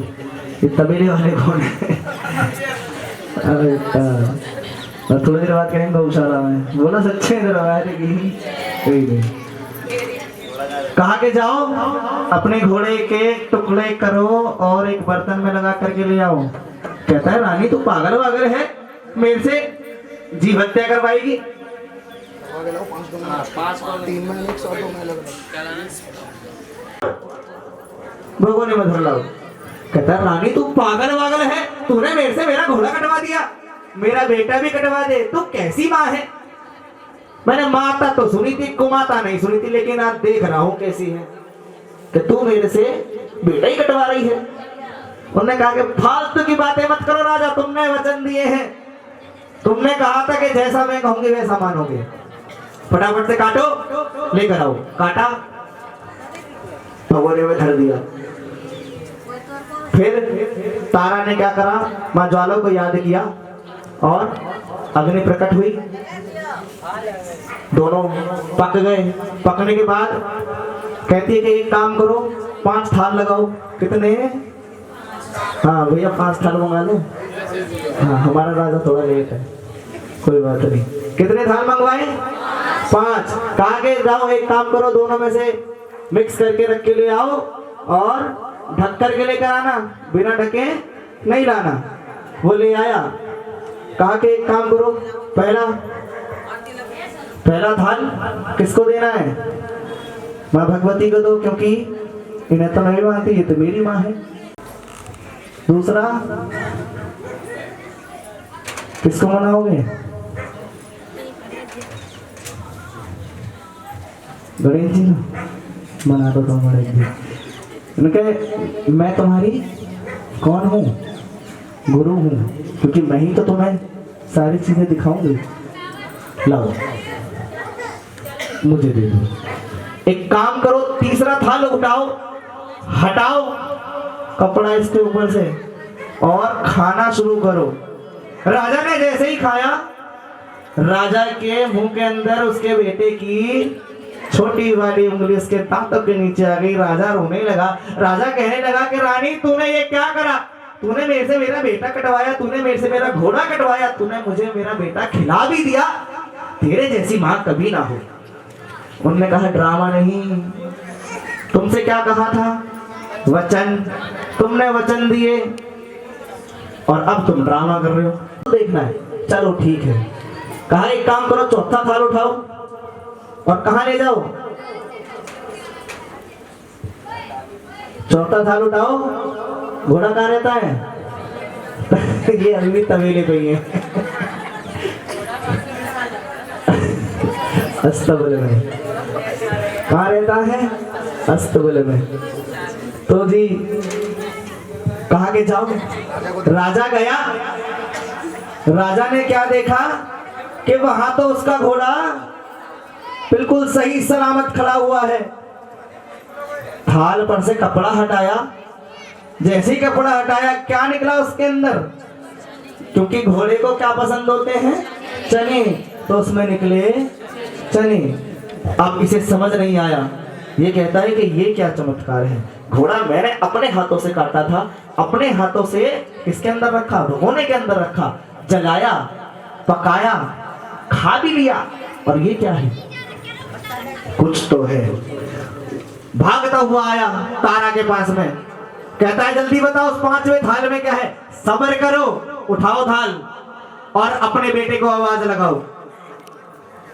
ये तबेले वाले कौन है? और थोड़ी देर बाद कहेंगे गौशाला में। बोला सच्चे की कहा के जाओ, अपने घोड़े के टुकड़े करो और एक बर्तन में लगा करके ले आओ। कहता है रानी तू पागल वागल है, मेरे से जीव हत्या करवाएगी? 3 महीने 102 महीने भगवान में धर लाओ। कहता है रानी तू पागल वागल है, तूने मेरे से मेरा घोड़ा कटवा दिया, मेरा बेटा भी कटवा दे, तू कैसी माँ है? मैंने माता तो सुनी थी, कुमाता नहीं सुनी थी, लेकिन आज देख रहा हूं कैसी है कि तू मेरे से बेटा ही कटवा रही है। उन्होंने कहा कि फालतू की बातें मत करो राजा, तुमने वचन दिए हैं, तुमने कहा था कि जैसा मैं कहूंगी वैसा मानोगे। फटाफट से काटो, लेकर आओ। काटा, भगोने में धर दिया। फिर तारा ने क्या करा? माँ ज्वाला को याद किया और अग्नि प्रकट हुई। दोनों पक गए। पकने के बाद कहती है कि एक काम करो, 5 थाल लगाओ। कितने हैं? हाँ भैया 5 थाल मंगा लो। हाँ हमारा राजा थोड़ा लेट है, कोई बात नहीं। कितने थाल मंगवाए? 5। कहा के जाओ एक काम करो, दोनों में से मिक्स करके रख के ले आओ और ढक करके लेकर आना, बिना ढके नहीं लाना। वो ले आया। कहा कि एक काम करो, पहला थाल किसको देना है? माँ भगवती को दो, क्योंकि इन्हें तो नहीं मानती, ये तो मेरी माँ है। दूसरा किसको मनाओगे? गणेश जी को मना दो। तुम गणेश जी उनके, मैं तुम्हारी कौन हूँ? गुरु हूँ, क्योंकि मैं ही तो तुम्हें सारी चीजें दिखाऊंगी। लाओ, मुझे दे दो। एक काम करो, तीसरा थाल उठाओ, हटाओ कपड़ा इसके ऊपर से और खाना शुरू करो। राजा ने जैसे ही खाया, राजा के मुंह के अंदर उसके बेटे की छोटी वाली उंगली उसके दांतों के नीचे आ गई। राजा रोने लगा। राजा कहने लगा कि रानी, तूने ये क्या करा? तूने मेरे से मेरा बेटा कटवाया, तूने मेरे से मेरा घोड़ा कटवाया, तूने मुझे मेरा बेटा खिला भी दिया। तेरे जैसी माँ कभी ना हो। उन्होंने कहा, ड्रामा नहीं, तुमसे क्या कहा था? वचन, तुमने वचन दिए और अब तुम ड्रामा कर रहे हो। देखना है, चलो ठीक है। कहा एक काम करो, चौथा थाल उठाओ और कहां ले जाओ? चौथा थाल उठाओ। घोड़ा कहां रहता है? ये अभी भी तवेले पे ही है। अस्तबल में। कहां रहता है? अस्तबल में। तो जी कहा के जाओ। राजा गया। राजा ने क्या देखा कि वहां तो उसका घोड़ा बिल्कुल सही सलामत खड़ा हुआ है। थाल पर से कपड़ा हटाया। जैसे ही कपड़ा हटाया, क्या निकला उसके अंदर? क्योंकि घोड़े को क्या पसंद होते हैं? चने। तो उसमें निकले चने। अब इसे समझ नहीं आया। ये कहता है कि ये क्या चमत्कार है? घोड़ा मैंने अपने हाथों से काटा था, अपने हाथों से इसके अंदर रखा, भगोने के अंदर रखा, जलाया, पकाया, खा भी लिया, और ये क्या है? कुछ तो है। भागता हुआ आया तारा के पास में, कहता है जल्दी बताओ उस पांचवें थाल में क्या है? सब्र करो, उठाओ थाल और अपने बेटे को आवाज लगाओ।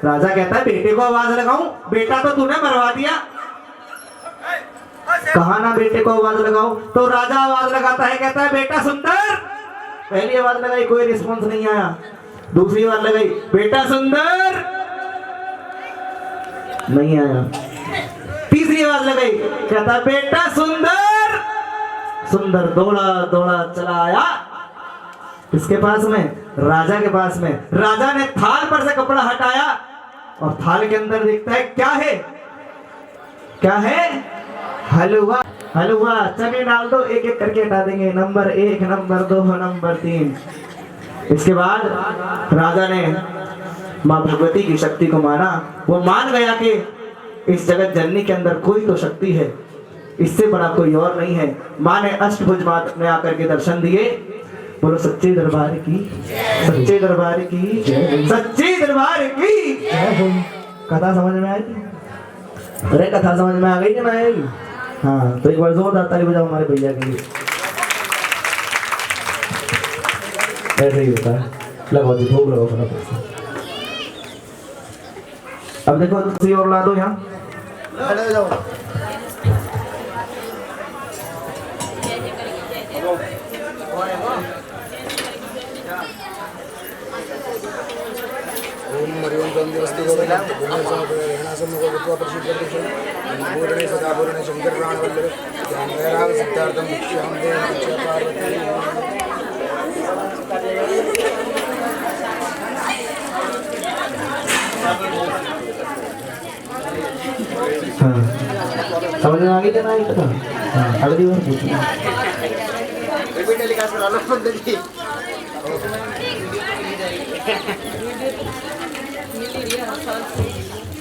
राजा कहता है बेटे को आवाज लगाऊं? बेटा तो तूने मरवा दिया। कहा ना बेटे को आवाज लगाओ। तो राजा आवाज लगाता है, कहता है बेटा सुंदर। पहली आवाज लगाई, कोई रिस्पॉन्स नहीं आया। दूसरी बार लगाई, बेटा सुंदर, नहीं आया। तीसरी आवाज लगाई, कहता बेटा सुंदर। सुंदर दौड़ा दौड़ा चला आया किसके पास में? राजा के पास में। राजा ने थाल पर से कपड़ा हटाया और थाल के अंदर देखता है क्या है? क्या है? हलवा। हलवा। चने डाल दो, एक एक करके हटा देंगे। Number 1, number 2, number 3। इसके बाद राजा ने माँ भगवती की शक्ति को माना। वो मान गया कि इस जगत जननी के अंदर कोई तो शक्ति है, इससे बड़ा कोई और नहीं है। माँ ने अष्टभुज माता में आकर के दर्शन दिए। बोलो सच्चे दरबार की, सच्चे दरबार की, सच्चे दरबार की। कथा समझ में आई? अरे कथा समझ में आ गई कि नहीं आई? हाँ, तो एक बार जोरदार ताली बजाओ हमारे भैया के लिए। ऐसे ही होता है। लगो जी, भोग लगो फटाफट से। अब देखो तुलसी और ला दो यहाँ। जाओ। समझ में आ गई क्या? हाँ, अगली बार पूछना।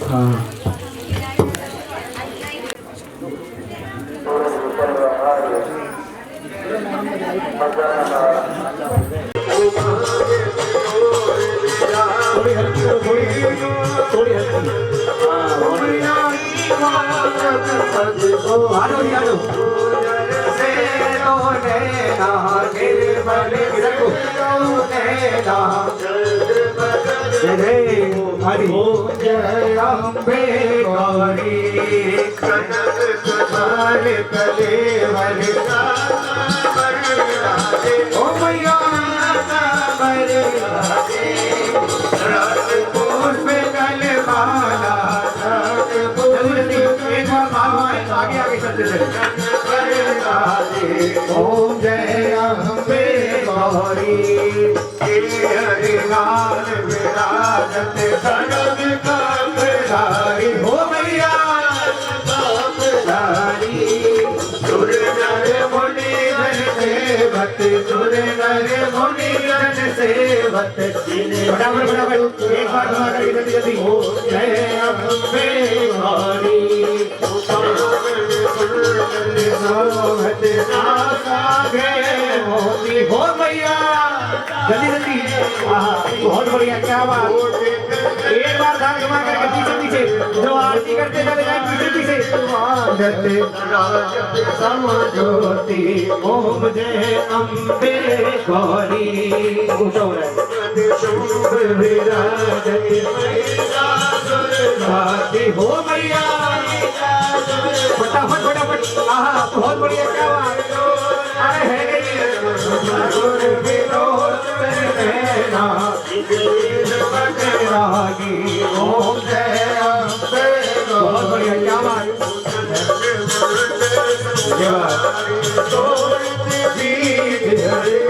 हाँ, थोड़ी हल्की करो, थोड़ी हल्की। हरि ओम जय अम्बे गौरी कनक कमल कलेवर ओ मैया पुष्प कलमाला एक बार आगे आगे चलते चले ओम जय अम्बे गौरी हरिलाल विराजत सनद कमलारी हो मैया कमलारी सुर नर मुनि जन सेवत सुर नर मुनि जन सेवत बराबर बराबर एक बार दुआ करिए जल्दी जल्दी ओम जय अम्बे गौरी सोहत नासागे मोती हो मैया जल्दी जल्दी बहुत बढ़िया क्या बात एक बार धान घुमा करके पीछे पीछे जो आरती करते चले जाए पीछे पीछे समझोती ओम जय अम्बे गौरी ऊंचा हो रहा है हो मैया फटाफट फटाफट बहुत बढ़िया क्या बात अरे है ओम जय अम्बे बहुत बढ़िया क्या बात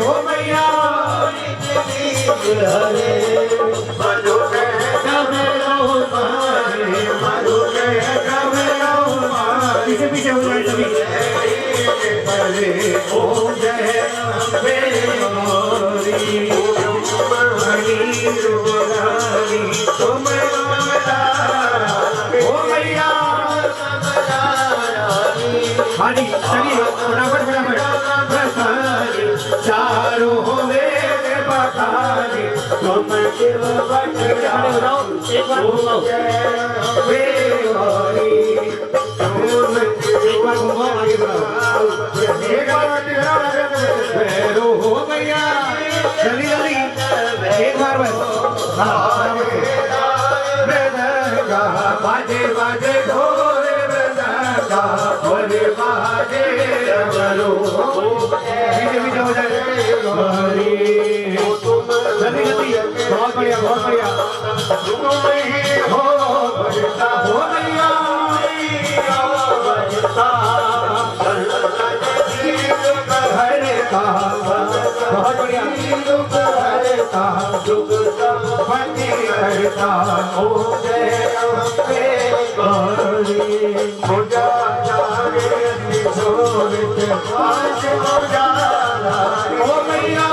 ओ मैया पीछे पीछे हो जाए सभी ओम जय अम्बे गौरी तुम ओ मैया हाँ जी चलिए फटाफट फटाफट चारों वेद बखाने तुम शिव बट जाओ एक बार घुमाओ एक बार घुमाओ आगे बढ़ाओ भैरो हो मैया जल्दी जल्दी एक बार बस हाँ मृदंगा बाजे बाजे ढोल मृदंगा भोले बाजे डमरू पीछे पीछे हो जाए जल्दी जल्दी बहुत बढ़िया बहुत बढ़िया हो बजता हो मैया बजता हरे का बहुत बढ़िया हरे का दुख पति करता हो जय अम्बे गौरी पूजा जागे सोवित पास पूजा हो मैया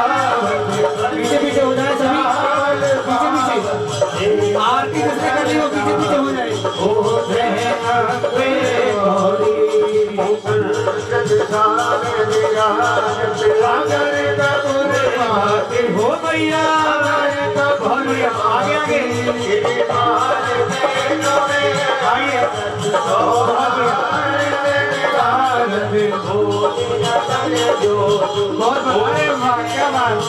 पीछे पीछे हो जाए सभी पीछे पीछे आरती जिसने कर ली वो पीछे पीछे हो जाए हो जय अम्बे गौरी हो भैया बहुत बढ़िया आगे आगे आइए बहुत बढ़िया बहुत बढ़िया वाह क्या बात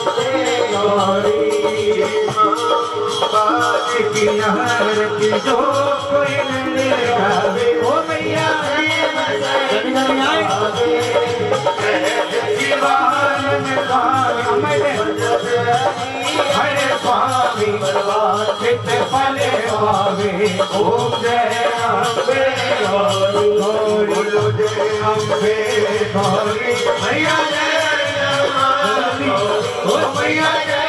की जो कोई नहीं गावे हो मैया जल्दी जल्दी आए हरे स्वामी चित फले पावे ओम जय अम्बे गौरी बोलो जय अम्बे गौरी मैया जय अम्बे ओ मैया जय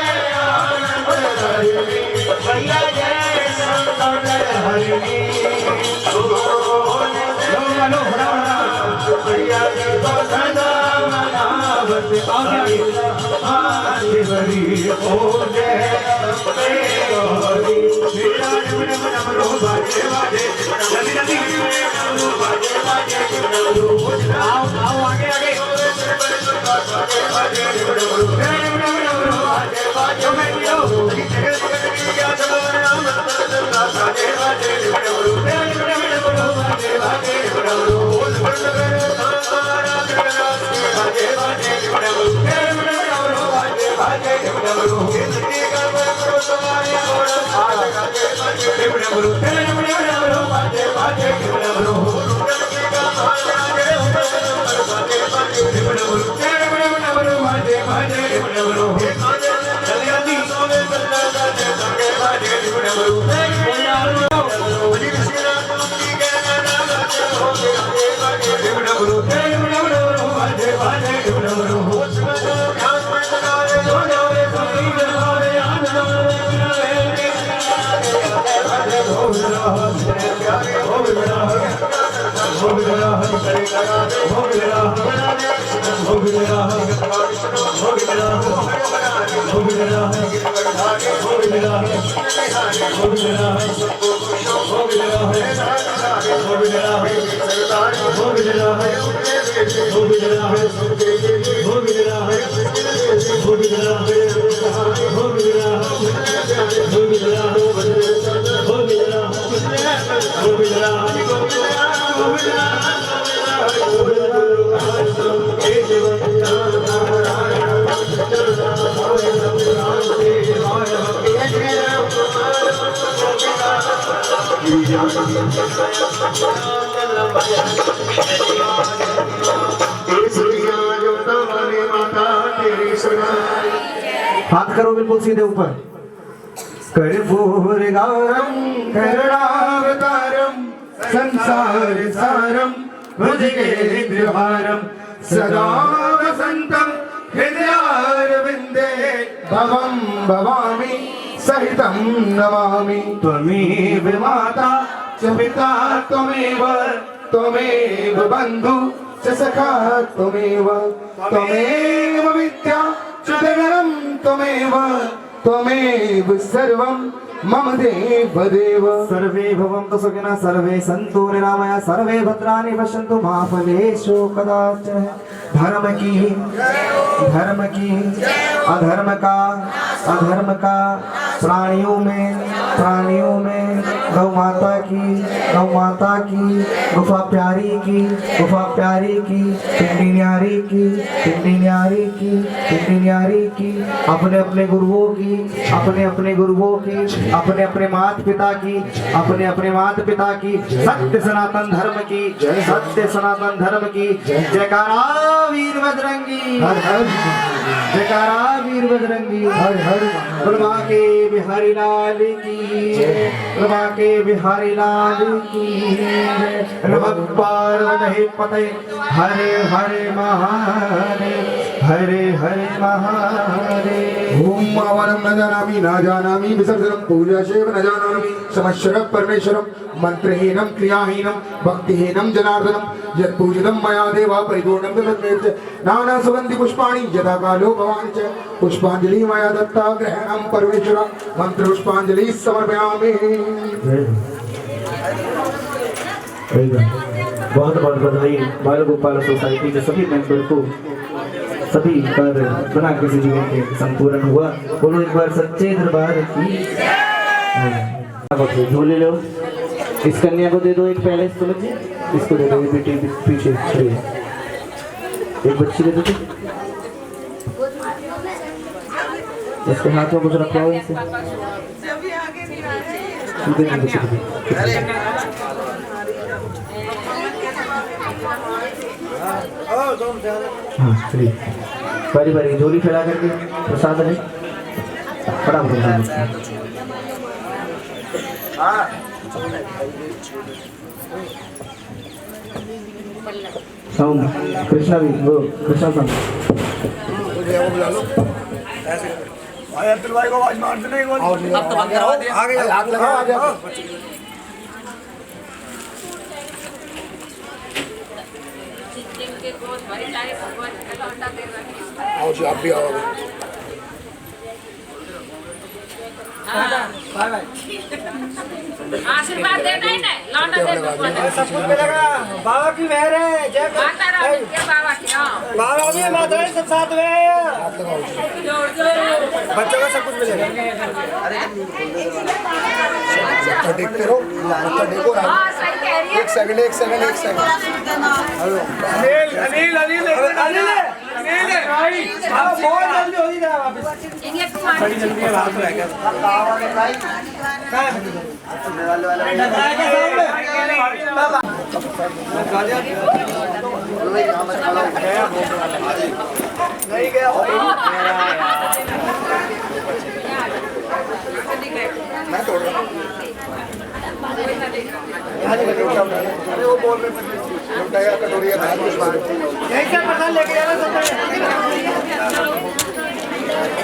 मैया जय हरिणी लो मैया जय सदा मनावत शिवरी ओम जय अम्बे गौरी जल्दी जल्दी आओ आओ आगे आगे हाथ करो बिल्कुल सीधे ऊपर। कर्पूर गौरम करुणावतारम संसार सारम भुजगेन्द्रहारम सदा वसंतम हृदयारविंदे भवं भवामि सहितं नमामि। त्वमेव माता च पिता त्वमेव त्वमेव बन्धु च सखा त्वमेव त्वमेव विद्या च जगनं त्वमेव त्वमेव सर्वं मम देव देव। सर्वे भवन्तु सुखिनः सर्वे सन्तु निरामया सर्वे भद्राणि पश्यन्तु मा फलेषु कदाचन। धर्म की अधर्म का प्राणियों में गौ माता की गुफा प्यारी की पिंडी न्यारी की अपने अपने गुरुओं की अपने माता पिता की सत्य सनातन धर्म की जयकारा वीर बजरंगी हर हर बुलवा के बिहारी लाल की नमः पार्वती पते हरे हरे महादेव ओम मावरम न जानामि विसर्जनम पूजा शेव न जानामि समश्वरः परमेश्वरम मंत्रहीनम क्रियाहीनम भक्तिहीनम जनार्दनम यत् पूजितं मया देवा परिपूर्णं तद्मेव च नाना सुगंधि पुष्पाणि यथा कालो भवानि च पुष्पांजलि मया दत्ता ग्रहणं परमेश्वर मंत्र पुष्पांजलि समर्पयामि। बहुत बहुत बधाई बाल गोपाल सोसाइटी के सभी मेंबर को सभी पर बिना किसी जीवन के संपूर्ण हुआ। बोलो एक बार सच्चे दरबार की। झोले लो, इस कन्या को दे दो एक पहले समझ, इसको दे दो बेटी पीछे एक बच्ची दे दो, इसके हाथ में कुछ रखा हो इसे हाँ चलिए बारी बारी झोली फैला करके प्रसाद है कृष्णा भी वो कृष्णा संग भाई को आवाज मार देने को अब तो बंद करवा दे आगे हाथ लगा आ जाओ आओ जी आप भी आओ आशीर्वाद देना ही नहीं लौटा दे सब कुछ मिलेगा। बाबा की मेहर है, जय माता रानी के बाबा की बाबा भी माता रानी सब साथ में है। बच्चों का सब कुछ मिलेगा। देखते रहो देखो एक सेकंड अनिल इन्हें कुमार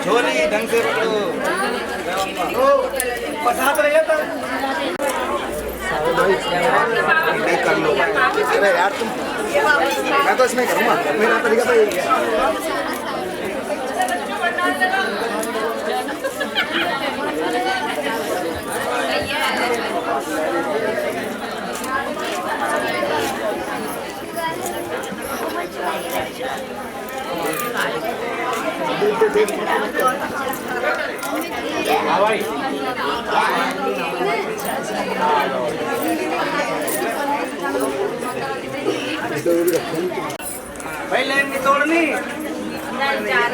झोली ढंग से पकड़ो पसात रहिए तो कर लो अरे यार तुम मैं तो इसमें करूँगा मेरा तरीका तो यही है भाई लाइन की तोड़नी चार